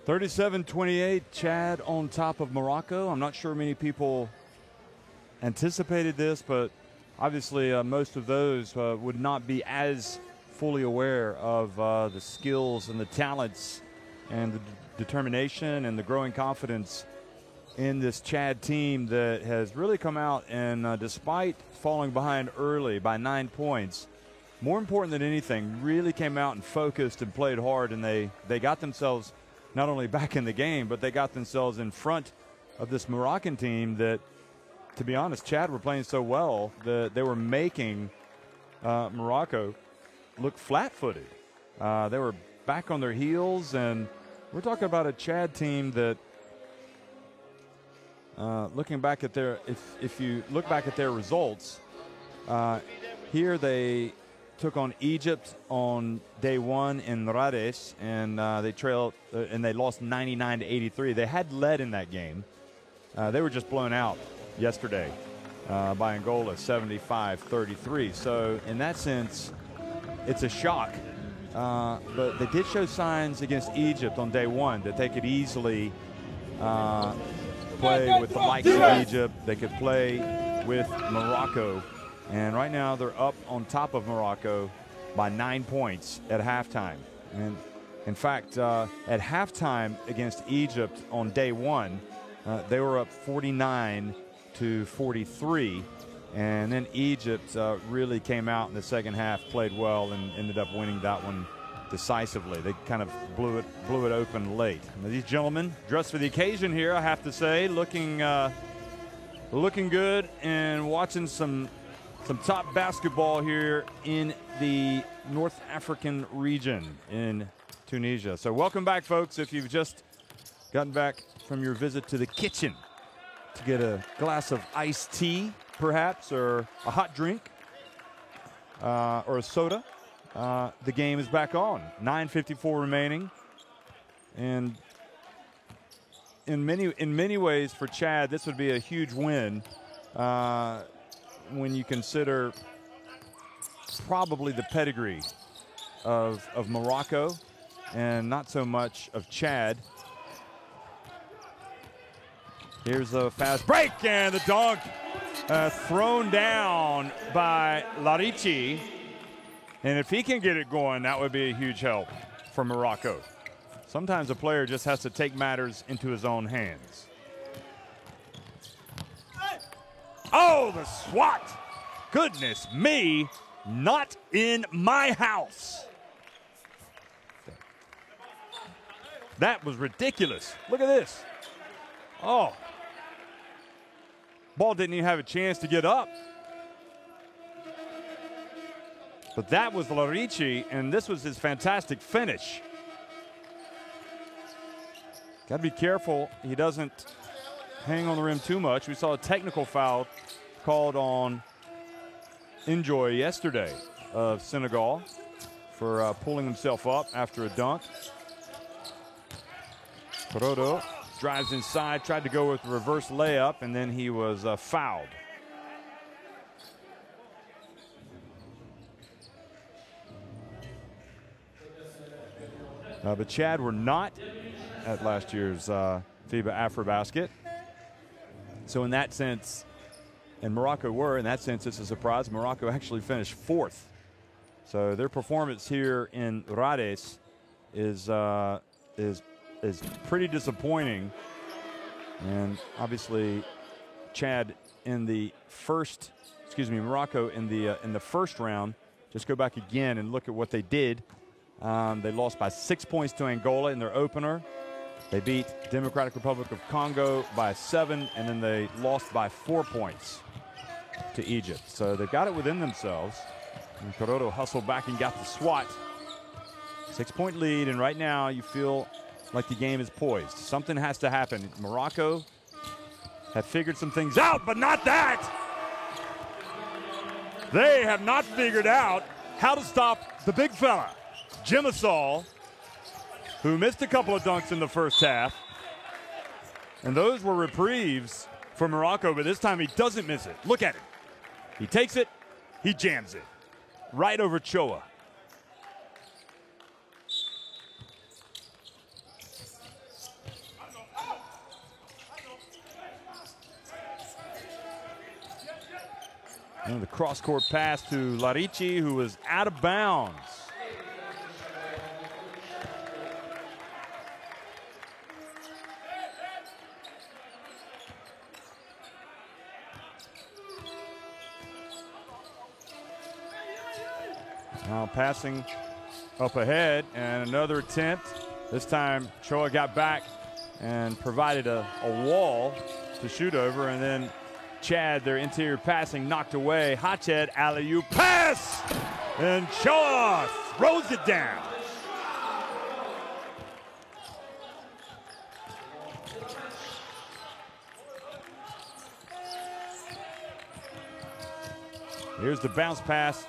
37-28, Chad on top of Morocco. I'm not sure many people anticipated this, but obviously most of those would not be as fully aware of the skills and the talents and the determination and the growing confidence in this Chad team that has really come out and despite falling behind early by 9 points, more important than anything, really came out and focused and played hard, and they got themselves not only back in the game, but they got themselves in front of this Moroccan team that, to be honest, Chad were playing so well that they were making Morocco look flat-footed. They were back on their heels, and we're talking about a Chad team that, looking back at their, if you look back at their results, here they took on Egypt on day one in Rades, and they trailed and they lost 99-83. They had led in that game. They were just blown out yesterday by Angola, 75-33. So in that sense, it's a shock. But they did show signs against Egypt on day one that they could easily play with the likes of Egypt. They could play with Morocco. And right now they're up on top of Morocco by 9 points at halftime. And in fact, at halftime against Egypt on day one, they were up 49-43. And then Egypt really came out in the second half, played well, and ended up winning that one decisively. They kind of blew it open late. Now, these gentlemen dressed for the occasion here, I have to say, looking good and watching some top basketball here in the North African region in Tunisia. So welcome back, folks. If you've just gotten back from your visit to the kitchen to get a glass of iced tea, perhaps, or a hot drink, or a soda, the game is back on. 9:54 remaining, and in many ways for Chad, this would be a huge win when you consider probably the pedigree of Morocco and not so much of Chad. Here's a fast break and the dunk thrown down by Larici. And if he can get it going, that would be a huge help for Morocco. Sometimes a player just has to take matters into his own hands. Oh, the swat. Goodness me, not in my house. That was ridiculous. Look at this. Oh. Ball didn't even have a chance to get up. But that was Larici, and this was his fantastic finish. Got to be careful he doesn't hang on the rim too much. We saw a technical foul called on Enjoy yesterday of Senegal for pulling himself up after a dunk. Perodo drives inside, tried to go with a reverse layup, and then he was fouled. But Chad were not at last year's FIBA AfroBasket. So in that sense, and Morocco were, in that sense, it's a surprise. Morocco actually finished fourth. So their performance here in Rades is pretty disappointing. And obviously, Chad in the first, Morocco in the first round. Just go back again and look at what they did. They lost by 6 points to Angola in their opener. They beat Democratic Republic of Congo by 7, and then they lost by 4 points to Egypt. So they've got it within themselves. And Perodo hustled back and got the swat. 6-point lead, and right now you feel like the game is poised. Something has to happen. Morocco have figured some things out, but not that. They have not figured out how to stop the big fella, Jimasol, who missed a couple of dunks in the first half. And those were reprieves for Morocco, but this time he doesn't miss it. Look at it. He takes it, he jams it. Right over Choa. And the cross-court pass to Larici, who was out of bounds. Now passing up ahead, and another attempt. This time, Choa got back and provided a wall to shoot over, and then Chad, their interior passing, knocked away. Hached alley-oop pass, and Choa throws it down. Here's the bounce pass.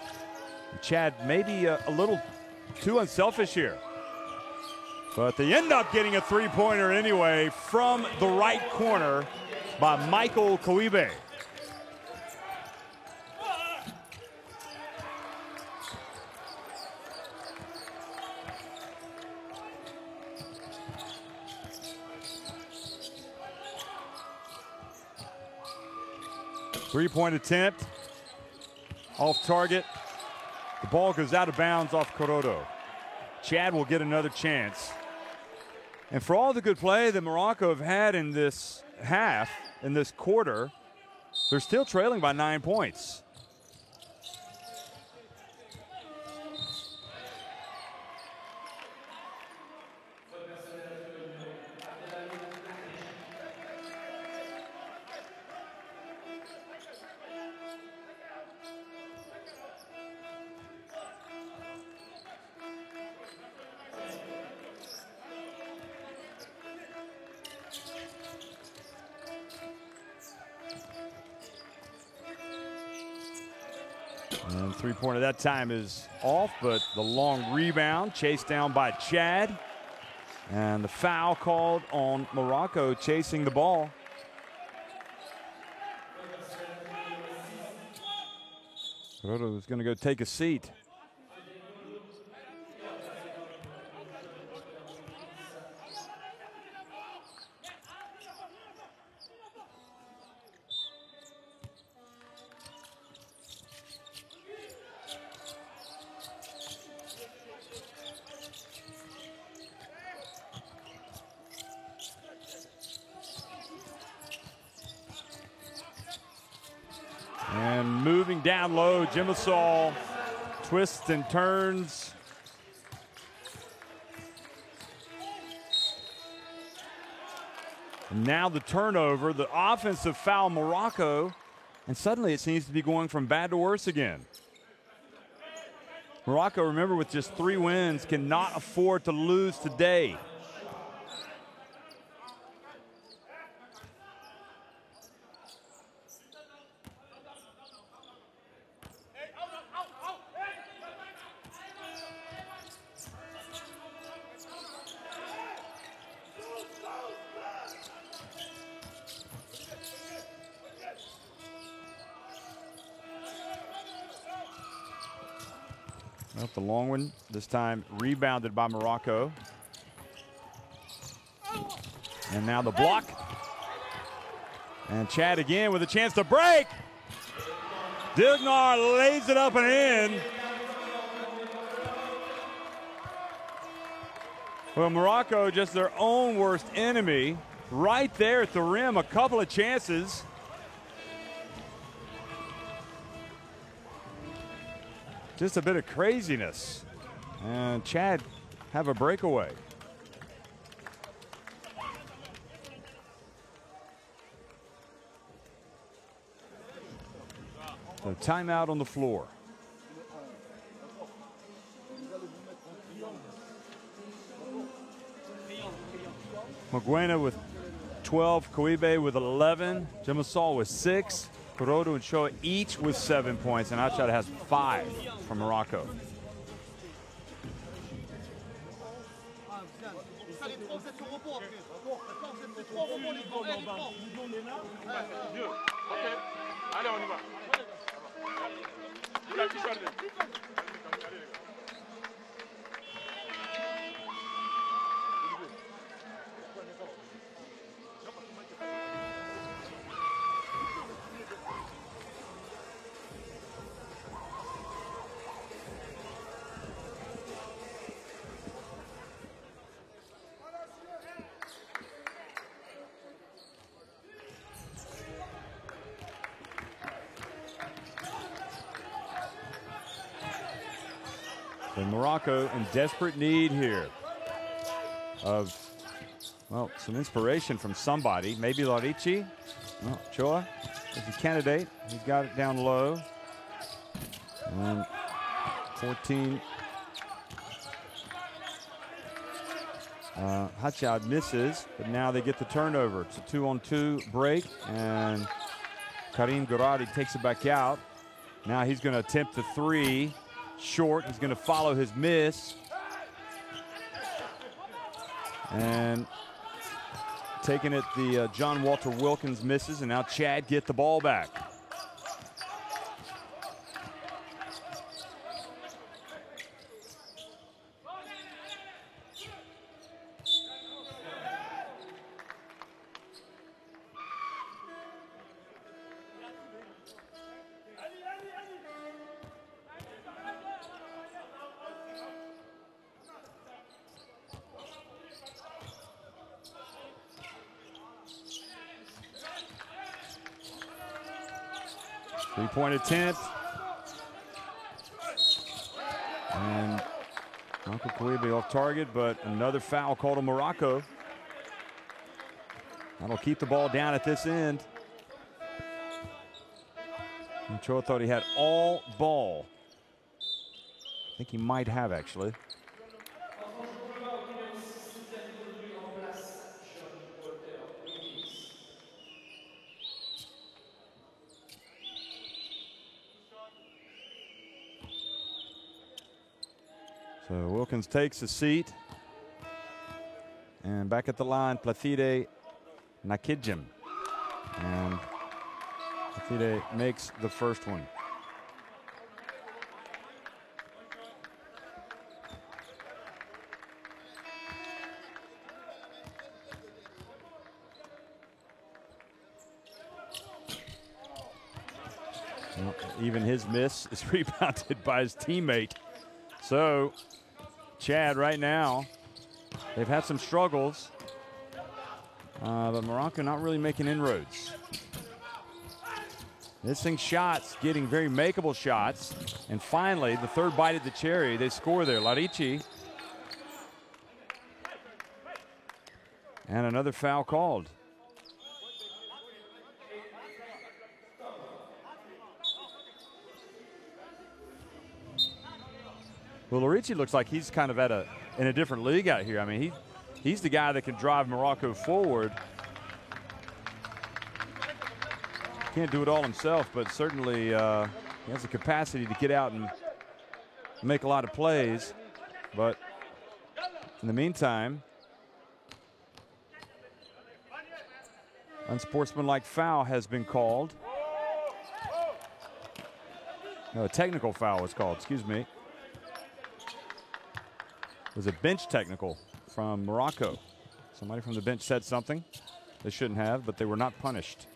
Chad maybe a little too unselfish here, but they end up getting a three-pointer anyway from the right corner by Michael Koibe. Three-point attempt, off target. The ball goes out of bounds off Corodo. Chad will get another chance. And for all the good play that Morocco have had in this half, in this quarter, they're still trailing by 9 points. And three-pointer that time is off, but the long rebound chased down by Chad. And the foul called on Morocco chasing the ball. Corodo is going to go take a seat. And moving down low, Jimasol twists and turns. And now the turnover, the offensive foul Morocco, and suddenly it seems to be going from bad to worse again. Morocco, remember, with just 3 wins, cannot afford to lose today. The long one, this time rebounded by Morocco. And now the block. And Chad again with a chance to break. Dignar lays it up and in. Well, Morocco, just their own worst enemy. Right there at the rim, a couple of chances. Just a bit of craziness. And Chad have a breakaway. So timeout on the floor. Maguena with 12, Koibe with 11, Jimasol with 6. Corodo and Choa each with 7 points, and Achada has 5 from Morocco. So Morocco in desperate need here of, well, some inspiration from somebody. Maybe Larici. Well, Choa is a candidate. He's got it down low. And 14. Hachad misses, but now they get the turnover. It's a 2-on-2 break, and Karim Gourari takes it back out. Now he's going to attempt the three. Short. He's going to follow his miss. And taking it, the John Walter Wilkins misses, and now Chad get the ball back. Three-point attempt. And Uncle Kouibi off target, but another foul called on Morocco. That'll keep the ball down at this end. And Choa thought he had all ball. I think he might have, actually. So Wilkins takes a seat. And back at the line, Placide Nakidjem. And Placide makes the first one. Well, even his miss is rebounded by his teammate. So Chad right now, they've had some struggles, but Morocco not really making inroads. Missing shots, getting very makeable shots, and finally the third bite at the cherry, they score there. Larici. And another foul called. Well, Larici looks like he's kind of in a different league out here. I mean, he's the guy that can drive Morocco forward. Can't do it all himself, but certainly he has the capacity to get out and make a lot of plays. But in the meantime, unsportsmanlike foul has been called. No, a technical foul was called, excuse me. It was a bench technical from Morocco. Somebody from the bench said something they shouldn't have, but they were not punished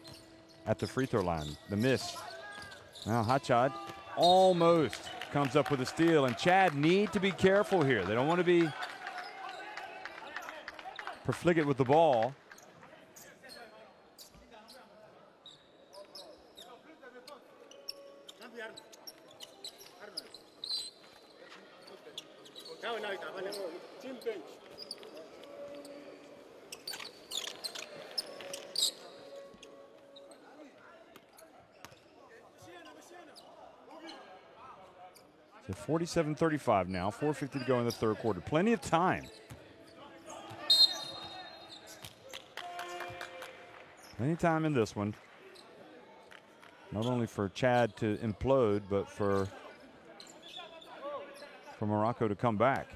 at the free throw line. The miss. Now Hachad almost comes up with a steal, and Chad need to be careful here. They don't want to be profligate with the ball. So 47-35 now, 4:50 to go in the third quarter. Plenty of time. Plenty of time in this one. Not only for Chad to implode, but for Morocco to come back.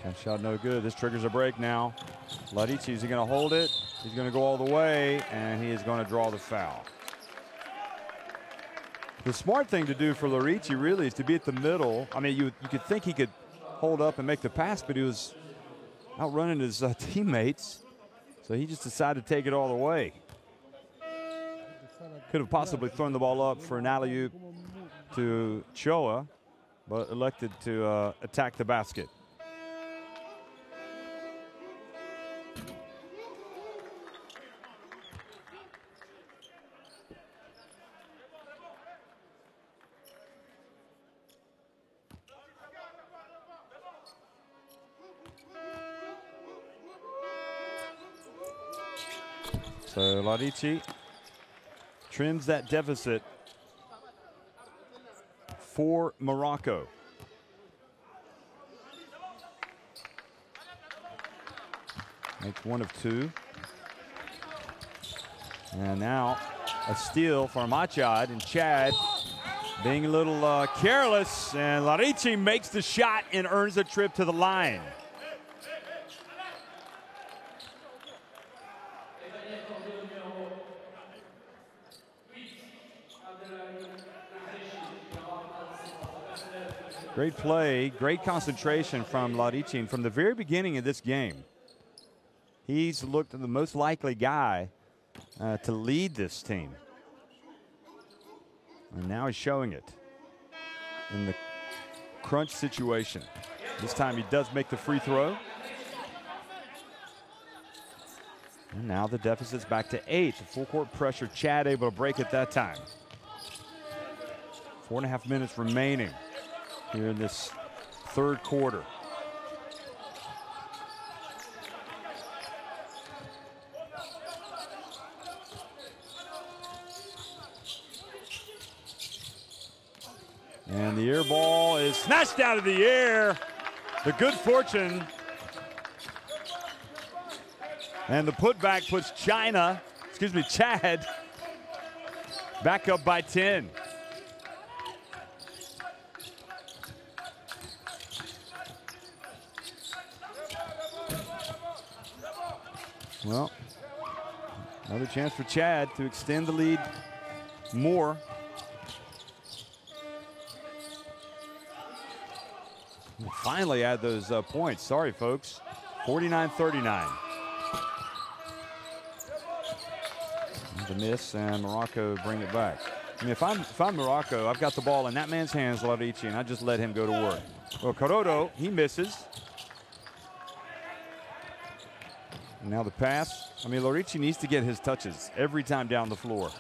That shot no good. This triggers a break now. Larici, is he going to hold it? He's going to go all the way, and he is going to draw the foul. The smart thing to do for Larici really is to be at the middle. I mean, you could think he could hold up and make the pass, but he was outrunning his teammates. So he just decided to take it all the way. Could have possibly thrown the ball up for an alley-oop to Choa, but elected to attack the basket. So Larici trims that deficit for Morocco. Makes one of two. And now a steal for Machad, and Chad being a little careless, and Larici makes the shot and earns a trip to the line. Great play, great concentration from Larici. And from the very beginning of this game, he's looked the most likely guy to lead this team. And now he's showing it in the crunch situation. This time he does make the free throw. And now the deficit's back to 8. The full court pressure, Chad able to break it that time. 4.5 minutes remaining here in this third quarter. And the air ball is snatched out of the air. The good fortune. And the putback puts Chad back up by 10. Well, another chance for Chad to extend the lead more. We'll finally add those points. Sorry, folks. 49-39. The miss, and Morocco bring it back. I mean, if I'm Morocco, I've got the ball in that man's hands, Larici, and I just let him go to work. Well, Corodo, he misses. And now the pass. I mean, Larici needs to get his touches every time down the floor.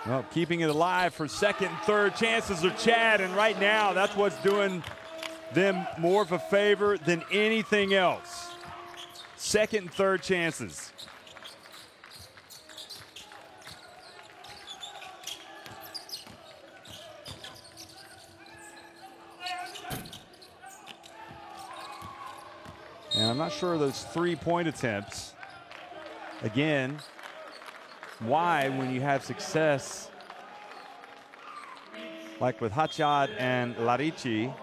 Well, keeping it alive for second and third chances are Chad, and right now that's what's doing them more of a favor than anything else. Second and third chances. And I'm not sure those three-point attempts, again, why when you have success like with Hachad and Larici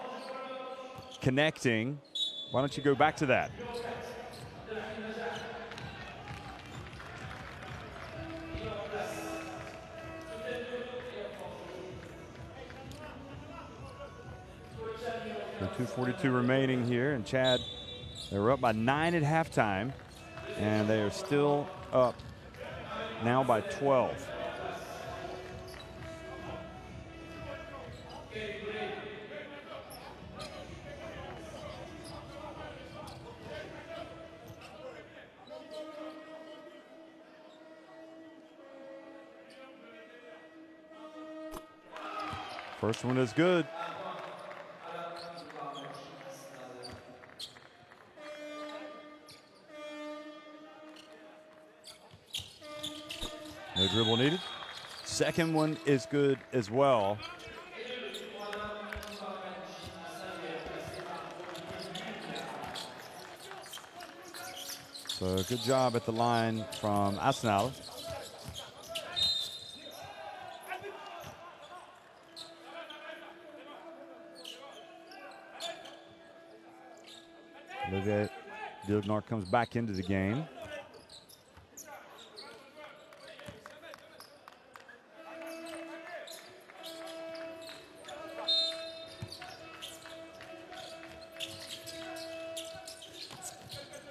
connecting, why don't you go back to that? So 2:42 remaining here, and Chad, they were up by 9 at halftime, and they are still up now by 12. First one is good. No dribble needed. Second one is good as well. So good job at the line from Asnal. Olivier Dilgnar comes back into the game.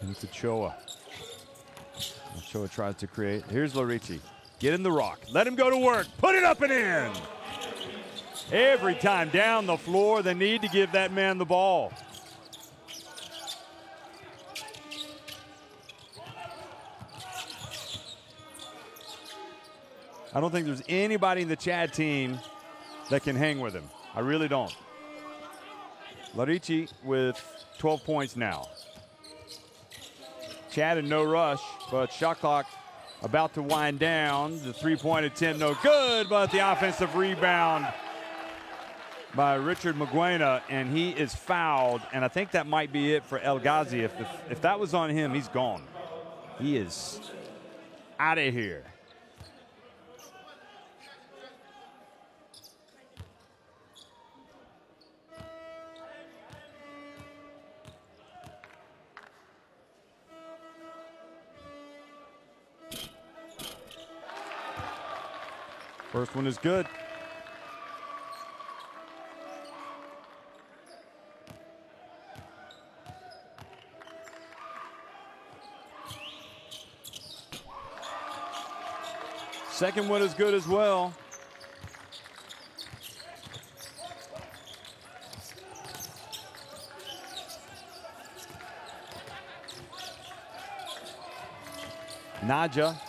And it's Ochoa. Ochoa tries to create. Here's Larici. Get in the rock. Let him go to work. Put it up and in. Every time down the floor, they need to give that man the ball. I don't think there's anybody in the Chad team that can hang with him. I really don't. Larici with 12 points now. Chad in no rush, but shot clock about to wind down. The three-point attempt no good, but the offensive rebound by Richard Maguena, and he is fouled, and I think that might be it for El Ghazi. If that was on him, he's gone. He is out of here. First one is good. Second one is good as well. Naja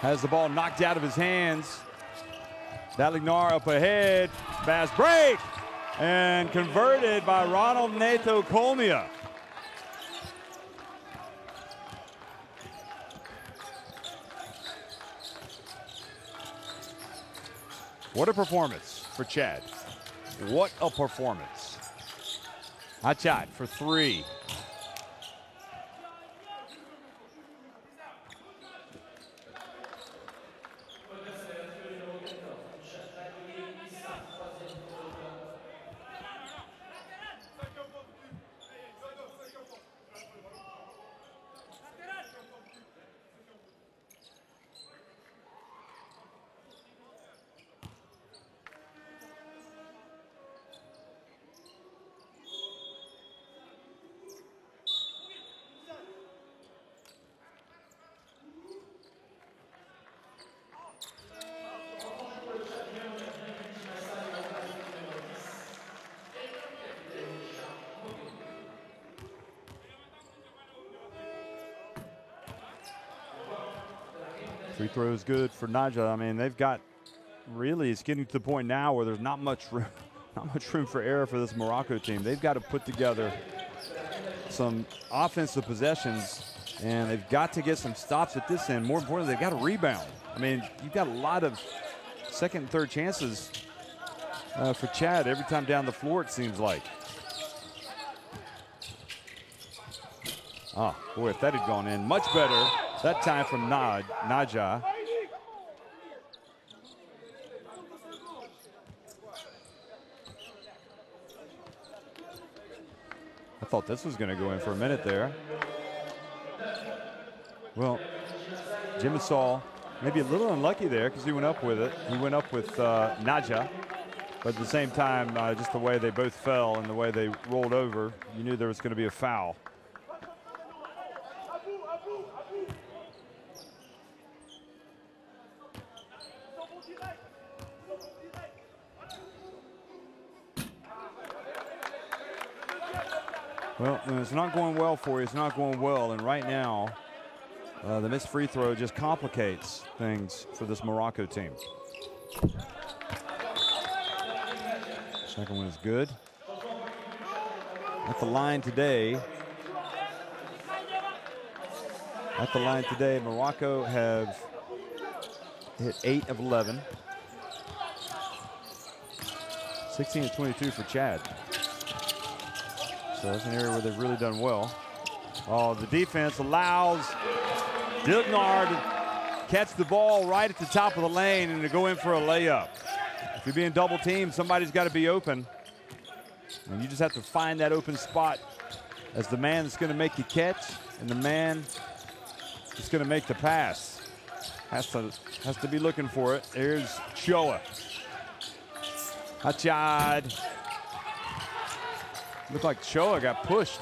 has the ball knocked out of his hands. Dalignar up ahead. Fast break. And converted by Ronald Nato Colmia. What a performance for Chad. What a performance. Achat for three. Free throw is good for Naja. I mean, they've got really, it's getting to the point now where there's not much room for error for this Morocco team. They've got to put together some offensive possessions, and they've got to get some stops at this end. More importantly, they've got to rebound. I mean, you've got a lot of second and third chances for Chad every time down the floor, it seems like. Oh, boy, if that had gone in, much better that time from Naja. I thought this was going to go in for a minute there. Well, Jimmy Saul maybe a little unlucky there because he went up with it. He went up with Naja. But at the same time, just the way they both fell and the way they rolled over, you knew there was going to be a foul. Well, when it's not going well for you, it's not going well. And right now, the missed free throw just complicates things for this Morocco team. Second one is good. At the line today, Morocco have hit 8 of 11. 16 of 22 for Chad. So that's an area where they've really done well. Oh, the defense allows Dilgnar to catch the ball right at the top of the lane and to go in for a layup. If you're being double teamed, somebody's got to be open. And you just have to find that open spot as the man that's going to make the catch and the man that's going to make the pass. Has to be looking for it. There's Choa. Achad. Looked like Choa got pushed.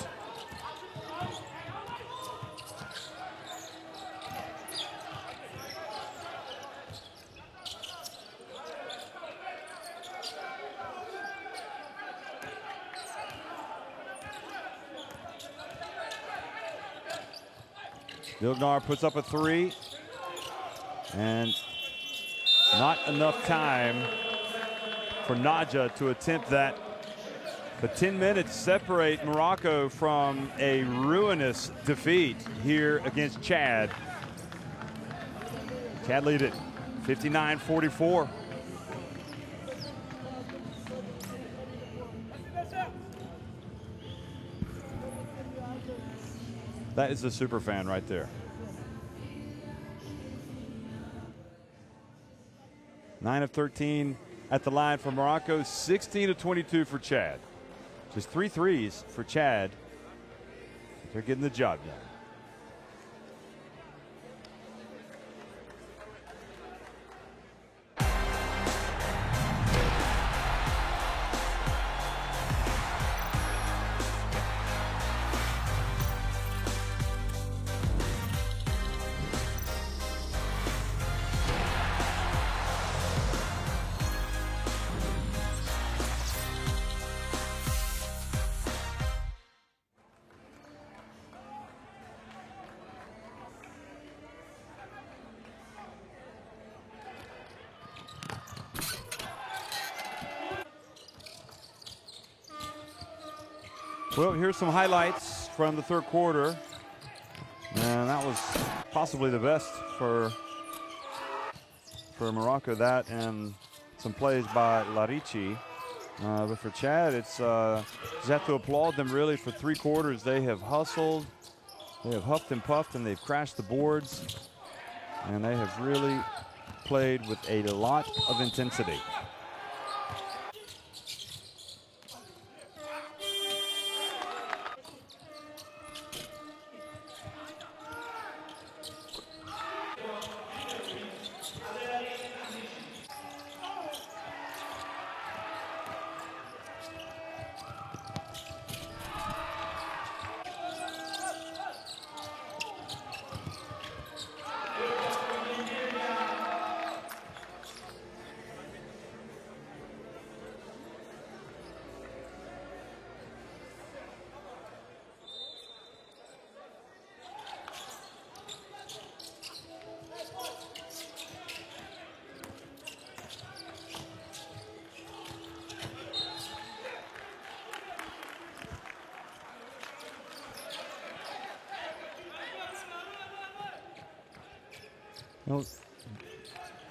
Vilgnar puts up a three, and not enough time for Naja to attempt that. But 10 minutes separate Morocco from a ruinous defeat here against Chad. Chad lead it 59-44. That is a super fan right there. 9 of 13 at the line for Morocco, 16 of 22 for Chad. Just 3 threes for Chad. They're getting the job done. Well, here's some highlights from the third quarter. And that was possibly the best for Morocco, that and some plays by Larici. But for Chad, it's just have to applaud them really for 3 quarters. They have hustled, they have huffed and puffed, and they've crashed the boards. And they have really played with a lot of intensity. Well,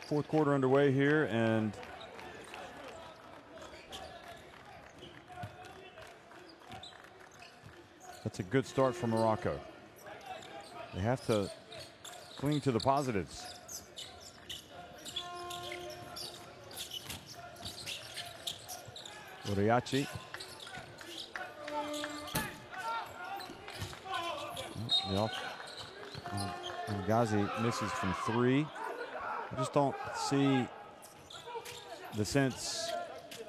fourth quarter underway here, and that's a good start for Morocco. They have to cling to the positives. Uriachi. And Ghazi misses from 3. I just don't see the sense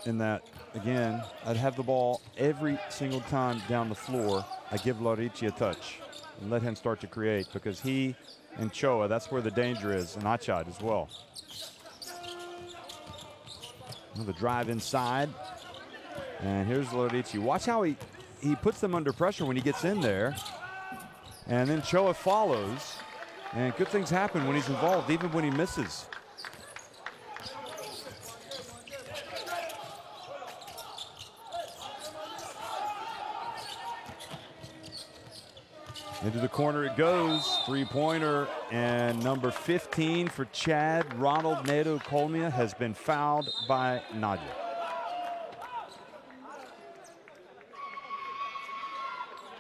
in that. Again, I'd have the ball every single time down the floor. I give Larici a touch and let him start to create, because he and Choa, that's where the danger is, and Achad as well. The drive inside. And here's Larici. Watch how he puts them under pressure when he gets in there. And then Choa follows. And good things happen when he's involved, even when he misses. Into the corner it goes. 3-pointer, and number 15 for Chad, Ronald Neto Colmia, has been fouled by Nadia.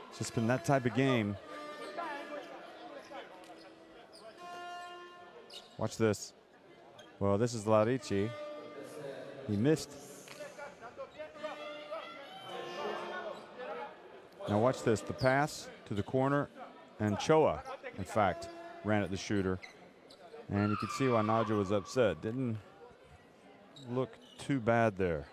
It's just been that type of game. Watch this. Well, this is Larici. He missed. Now watch this, the pass to the corner, and Choa, in fact, ran at the shooter. And you could see why Naja was upset. Didn't look too bad there.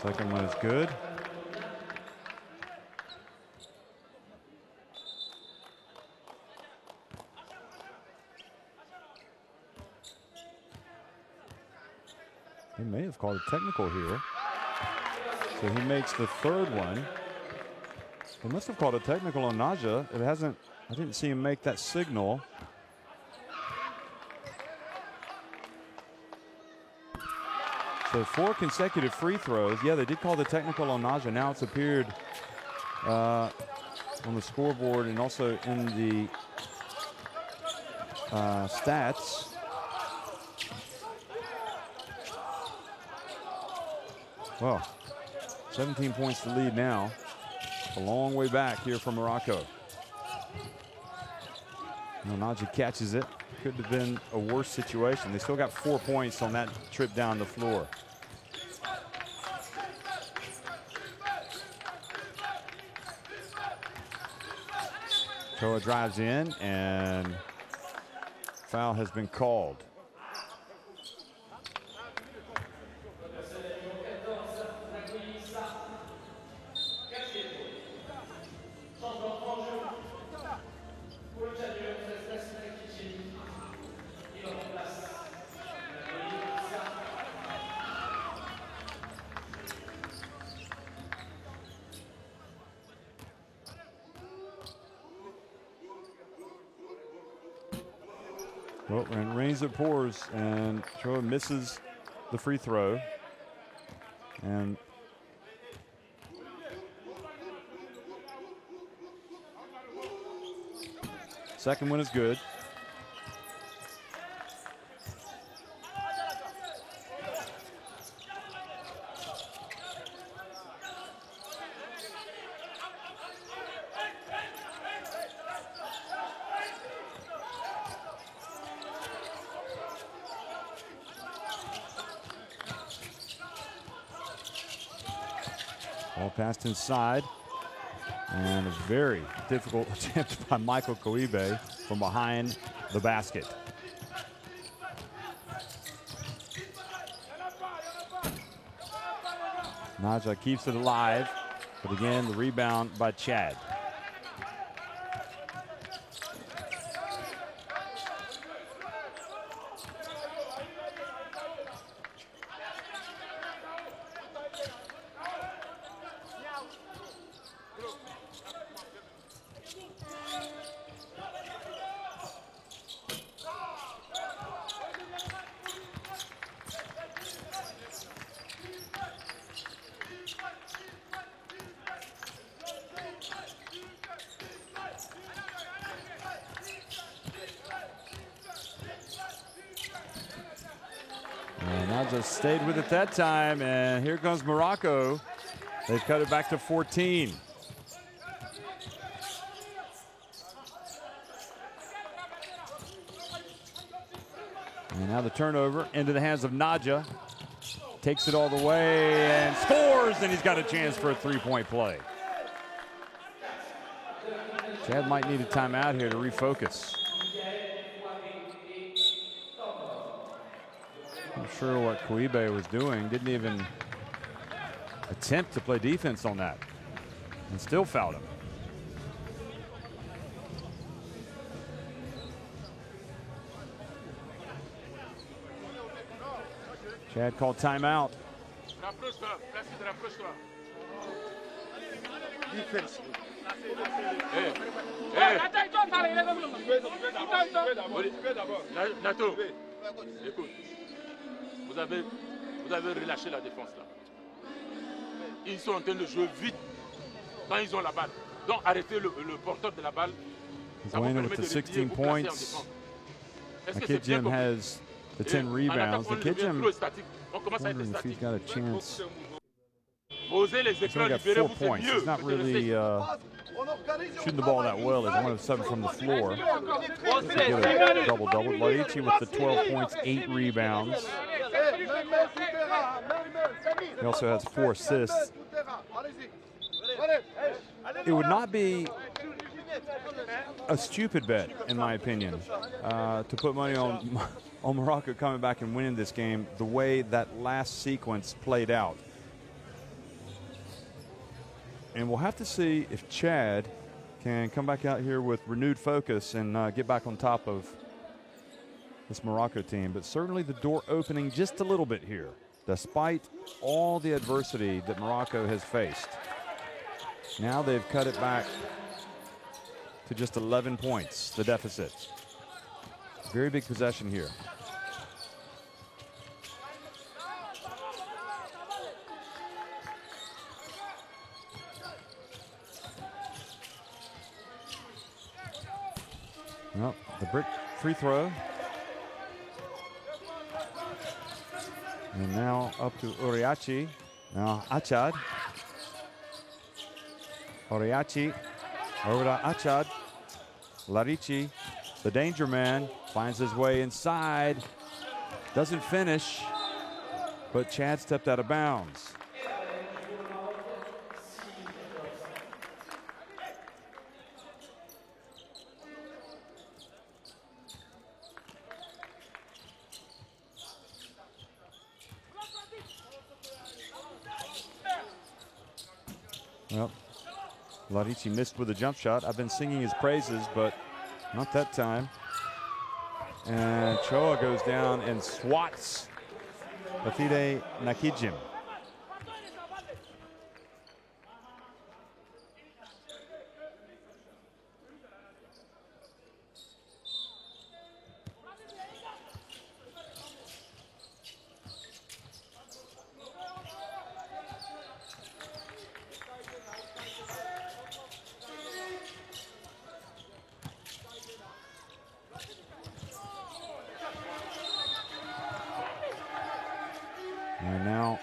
Second one is good. They may have called a technical here. So he makes the third one. They must have called a technical on Naja. It hasn't, I didn't see him make that signal. So 4 consecutive free throws. Yeah, they did call the technical on Naja. Now it's appeared on the scoreboard and also in the stats. Well, 17 points to lead now. A long way back here from Morocco. Naja catches it. Could have been a worse situation. They still got 4 points on that trip down the floor. Choa drives in, and foul has been called. Well, and rains it pours, and Choa misses the free throw. And second one is good. Ball passed inside, and a very difficult attempt by Michael Koibe from behind the basket. Naja keeps it alive, but again, the rebound by Chad. Naja stayed with it that time, and here comes Morocco. They've cut it back to 14. And now the turnover into the hands of Naja. Takes it all the way and scores, and he's got a chance for a three-point play. Chad might need a timeout here to refocus. Not sure what Koibe was doing. Didn't even attempt to play defense on that, and still fouled him. Chad called timeout. Defense. Nato, écoute, vous avez relâché la défense là. Ils sont en train de jouer vite quand ils ont la balle. Donc arrêtez le porteur de la balle. He's winning with the 16 points. My kid Jim has the 10 rebounds. The Kidjim, On commence à être wondering if he's statique. got a chance. Poser les He's écrans, only got libérez 4 vous, c'est points. mieux. He's not really shooting the ball that well. He's 1 of 7 from the floor. He's a double-double. Larici with the 12 points, 8 rebounds. He also has 4 assists. It would not be a stupid bet, in my opinion, to put money on Morocco coming back and winning this game the way that last sequence played out. And we'll have to see if Chad can come back out here with renewed focus and get back on top of this Morocco team. But certainly the door opening just a little bit here, despite all the adversity that Morocco has faced. Now they've cut it back to just 11 points, the deficit. Very big possession here. Well, the brick free throw. And now up to Oriachi. Now Achad. Oriachi over to Achad. Larici, the danger man, finds his way inside. Doesn't finish, but Chad stepped out of bounds. Well, Larici missed with a jump shot. I've been singing his praises, but not that time. And Choa goes down and swats Bafide Nakijim. And now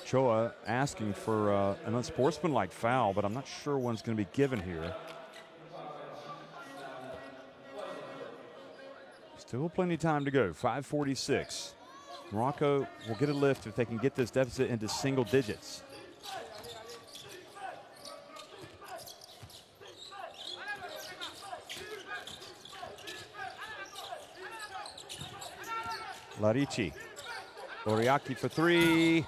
Choa asking for an unsportsmanlike foul, but I'm not sure one's going to be given here. Still plenty of time to go, 5:46. Morocco will get a lift if they can get this deficit into single digits. Larici. Oriaki for three.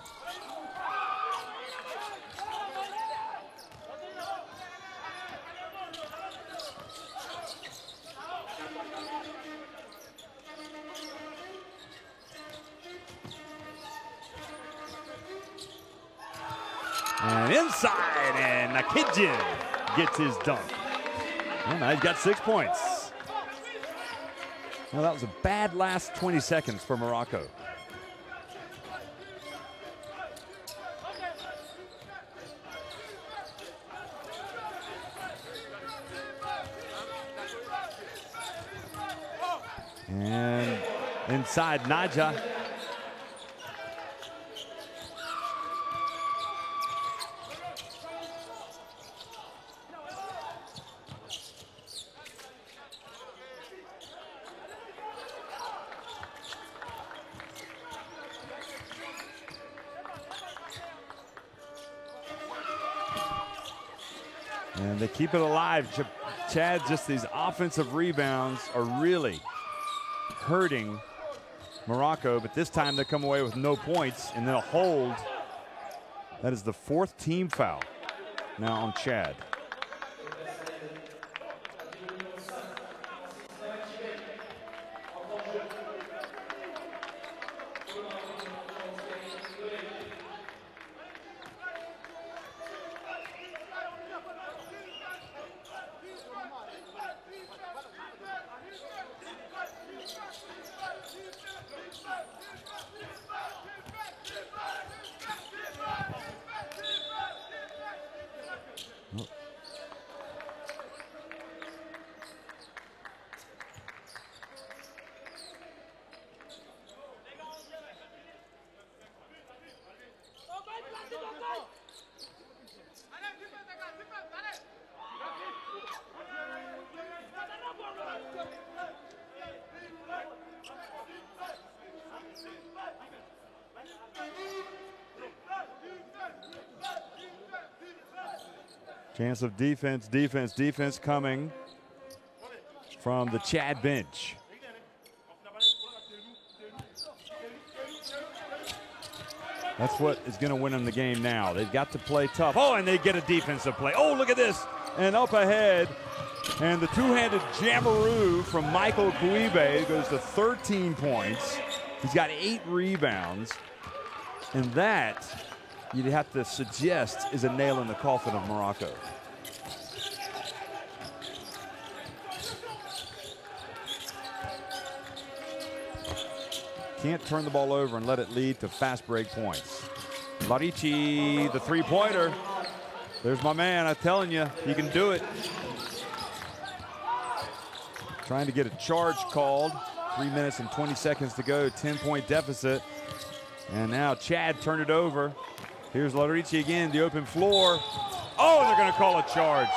And inside, and Nakidjin gets his dunk. And now he's got 6 points. Well, that was a bad last 20 seconds for Morocco. And inside, Naja. And they keep it alive. Chad, just these offensive rebounds are really hurting Morocco, but this time they come away with no points and then a hold. That is the 4th team foul now on Chad. Chance of defense, defense, defense coming from the Chad bench. That's what is going to win them the game now. They've got to play tough. Oh, and they get a defensive play. Oh, look at this. And up ahead. And the two-handed jammeroo from Michael Kuibe goes to 13 points. He's got 8 rebounds. And that, you'd have to suggest, is a nail in the coffin of Morocco. Can't turn the ball over and let it lead to fast break points. Larici, the three-pointer. There's my man, I'm telling you, he can do it. Trying to get a charge called. 3 minutes and 20 seconds to go, 10-point deficit. And now Chad turned it over. Here's Larici again, the open floor. Oh, they're gonna call a charge.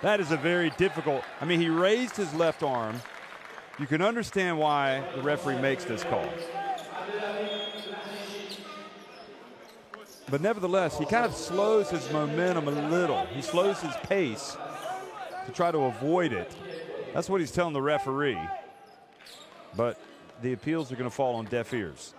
That is a very difficult, I mean, he raised his left arm. You can understand why the referee makes this call. But nevertheless, he kind of slows his momentum a little. He slows his pace to try to avoid it. That's what he's telling the referee. But the appeals are going to fall on deaf ears.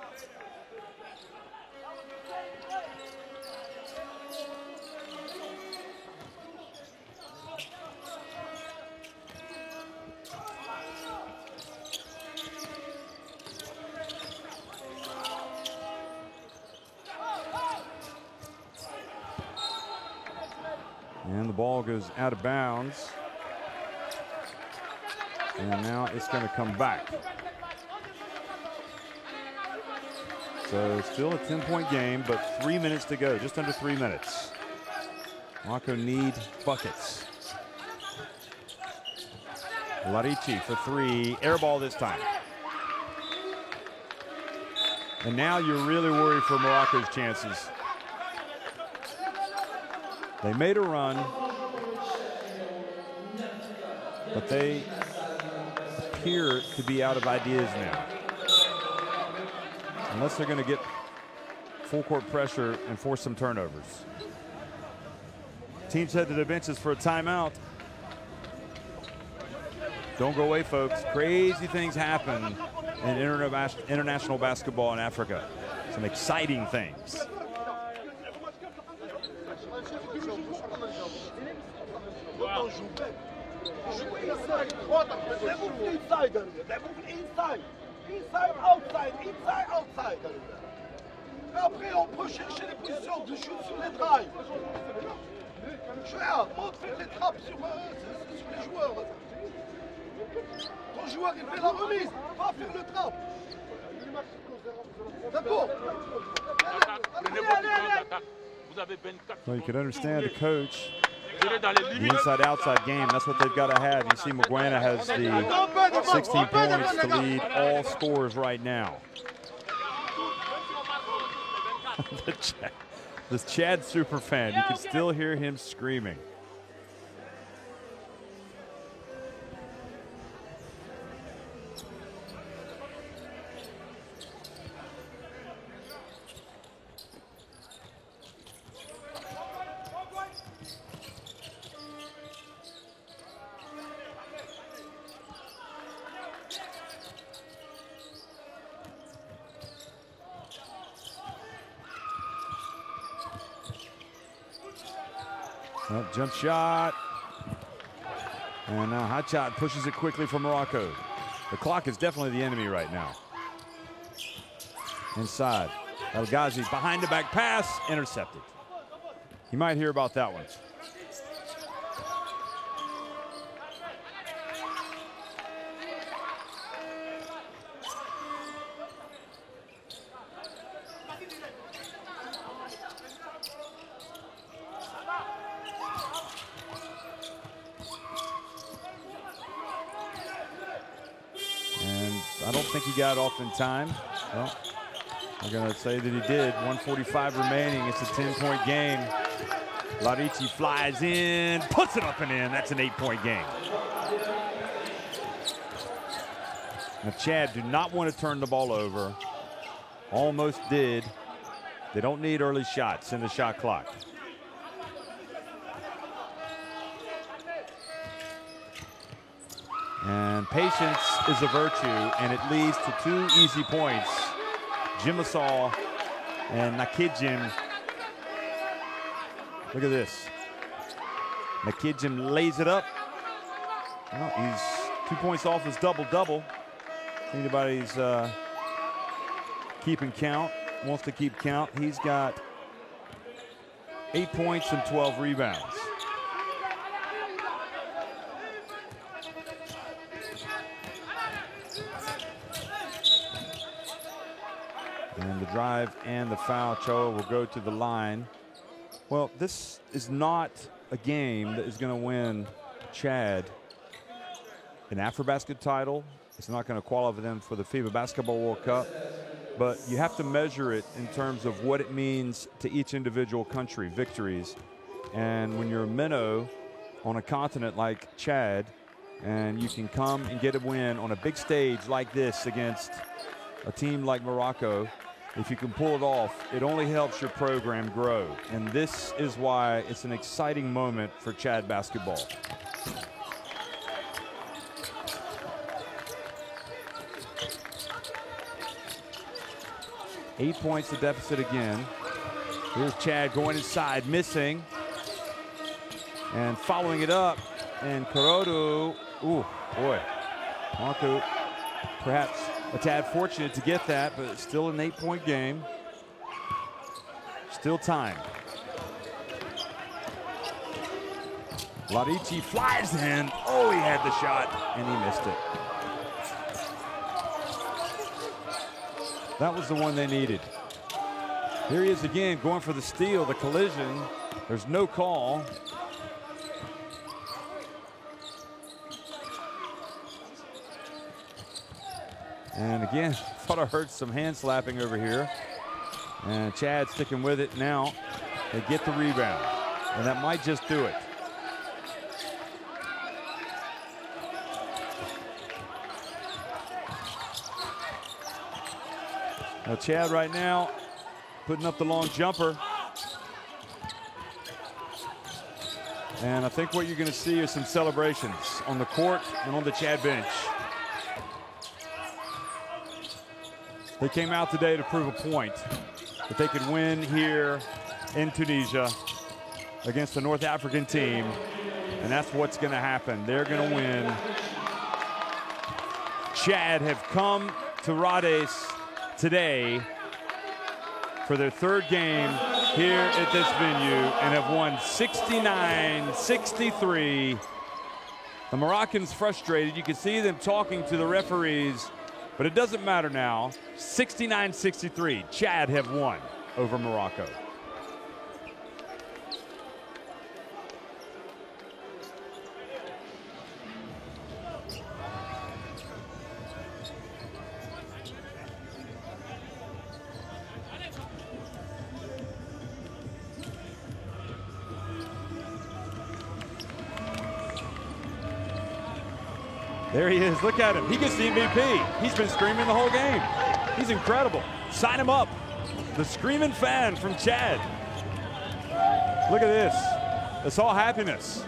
And the ball goes out of bounds. And now it's going to come back. So still a 10-point game, but 3 minutes to go, just under 3 minutes. Morocco need buckets. Larici for 3, air ball this time. And now you're really worried for Morocco's chances. They made a run, but they appear to be out of ideas now. Unless they're going to get full court pressure and force some turnovers. Teams head to their benches for a timeout. Don't go away, folks. Crazy things happen in international basketball in Africa. Some exciting things. Inside, outside, inside, outside. Après, on peut chercher les positions de shoot sur les drives. Monte faire les trappes sur les joueurs. Ton joueur, il fait la remise. Va faire le trap. D'abord. Well, you can understand the coach. The inside-outside game, that's what they've got to have. You see Mugwena has the 16 points to lead all scorers right now. This Chad superfan, you can still hear him screaming. Jump shot. And now hot shot pushes it quickly for Morocco. The clock is definitely the enemy right now. Inside. El Ghazi behind the back pass, intercepted. You might hear about that one. He got off in time. Well, I'm going to say that he did. 1:45 remaining. It's a 10-point game. Larici flies in, puts it up and in. That's an 8-point game. Now, Chad do not want to turn the ball over. Almost did. They don't need early shots in the shot clock. And patience is a virtue, and it leads to 2 easy points. Jimasol and Nakidjim. Look at this. Nakidjim lays it up. Well, he's 2 points off his double-double. Anybody's keeping count, wants to keep count. He's got 8 points and 12 rebounds. And the drive and the foul. Choa will go to the line. Well, this is not a game that is going to win Chad an AfroBasket title. It's not going to qualify them for the FIBA Basketball World Cup. But you have to measure it in terms of what it means to each individual country, victories. And when you're a minnow on a continent like Chad, and you can come and get a win on a big stage like this against a team like Morocco, if you can pull it off, it only helps your program grow. And this is why it's an exciting moment for Chad basketball. Eight points the deficit again. Here's Chad going inside, missing. And following it up. And Kurodu, ooh, boy. Marco perhaps a tad fortunate to get that, but it's still an 8-point game. Still time. Larici flies in. Oh, he had the shot, and he missed it. That was the one they needed. Here he is again, going for the steal, the collision. There's no call. And again, thought I heard some hand slapping over here. And Chad sticking with it now. They get the rebound. And that might just do it. Now Chad right now putting up the long jumper. And I think what you're going to see is some celebrations on the court and on the Chad bench. They came out today to prove a point that they could win here in Tunisia against a North African team, and that's what's going to happen. They're going to win. Chad have come to Rades today for their third game here at this venue and have won 69-63. The Moroccans frustrated. You can see them talking to the referees, but it doesn't matter now. 69-63, Chad have won over Morocco. There he is, look at him. He gets the MVP. He's been screaming the whole game. He's incredible. Sign him up. The screaming fan from Chad. Look at this. It's all happiness.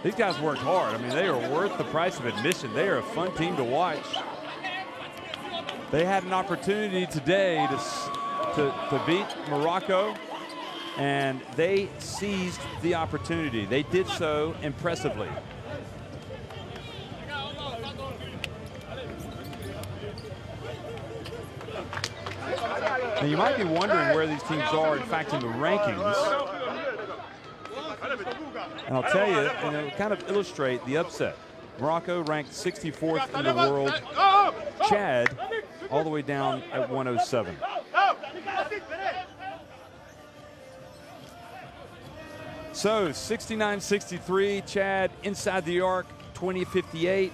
These guys worked hard. I mean, they are worth the price of admission. They are a fun team to watch. They had an opportunity today to beat Morocco, and they seized the opportunity. They did so impressively. Now you might be wondering where these teams are, in fact, in the rankings. And I'll tell you, and it'll kind of illustrate the upset. Morocco ranked 64th in the world. Chad all the way down at 107. So 69-63, Chad inside the arc, 20-58.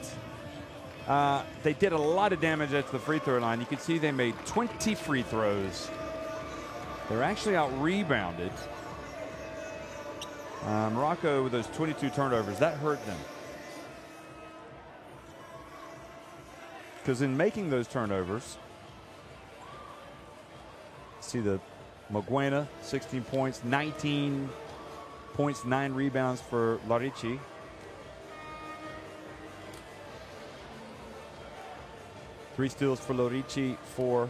They did a lot of damage at the free throw line. You can see they made 20 free throws. They're actually out-rebounded. Morocco with those 22 turnovers, that hurt them. Because in making those turnovers, see the Moguena, 16 points, 19 points, 9 rebounds for Larici. 3 steals for Lorici for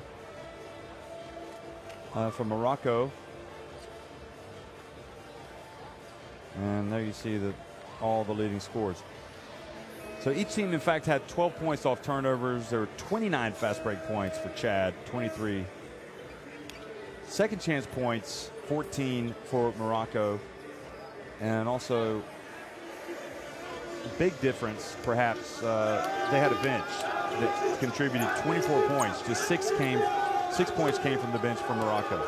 Morocco. And there you see all the leading scores. So each team, in fact, had 12 points off turnovers. There were 29 fast break points for Chad, 23 second chance points, 14 for Morocco. And also, big difference, perhaps, they had a bench that contributed 24 points. Just 6 points came from the bench for Morocco.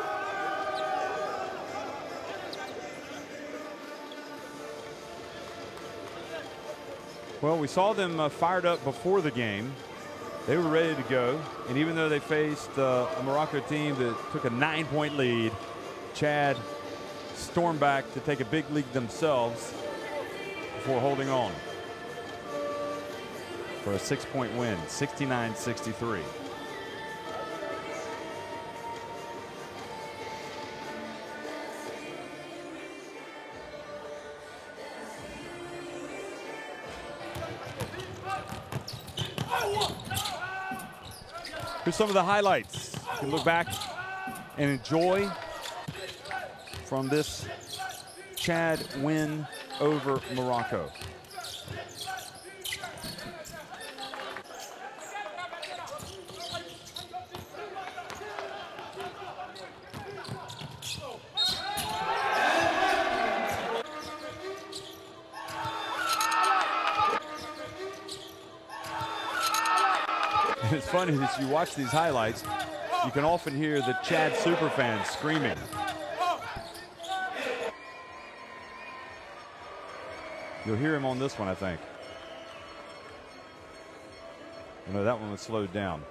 Well, we saw them fired up before the game. They were ready to go. And even though they faced a Morocco team that took a 9-point lead, Chad stormed back to take a big lead themselves before holding on for a 6-point win, 69-63. Here's some of the highlights you can look back and enjoy from this Chad win over Morocco. And it's funny that you watch these highlights, you can often hear the Chad superfans screaming. You'll hear him on this one, I think. No, that one was slowed down.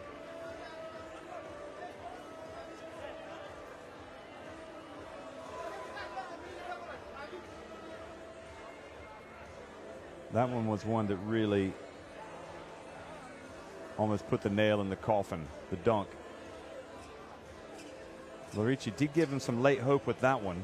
That one was one that really almost put the nail in the coffin, the dunk. Lorici did give him some late hope with that one.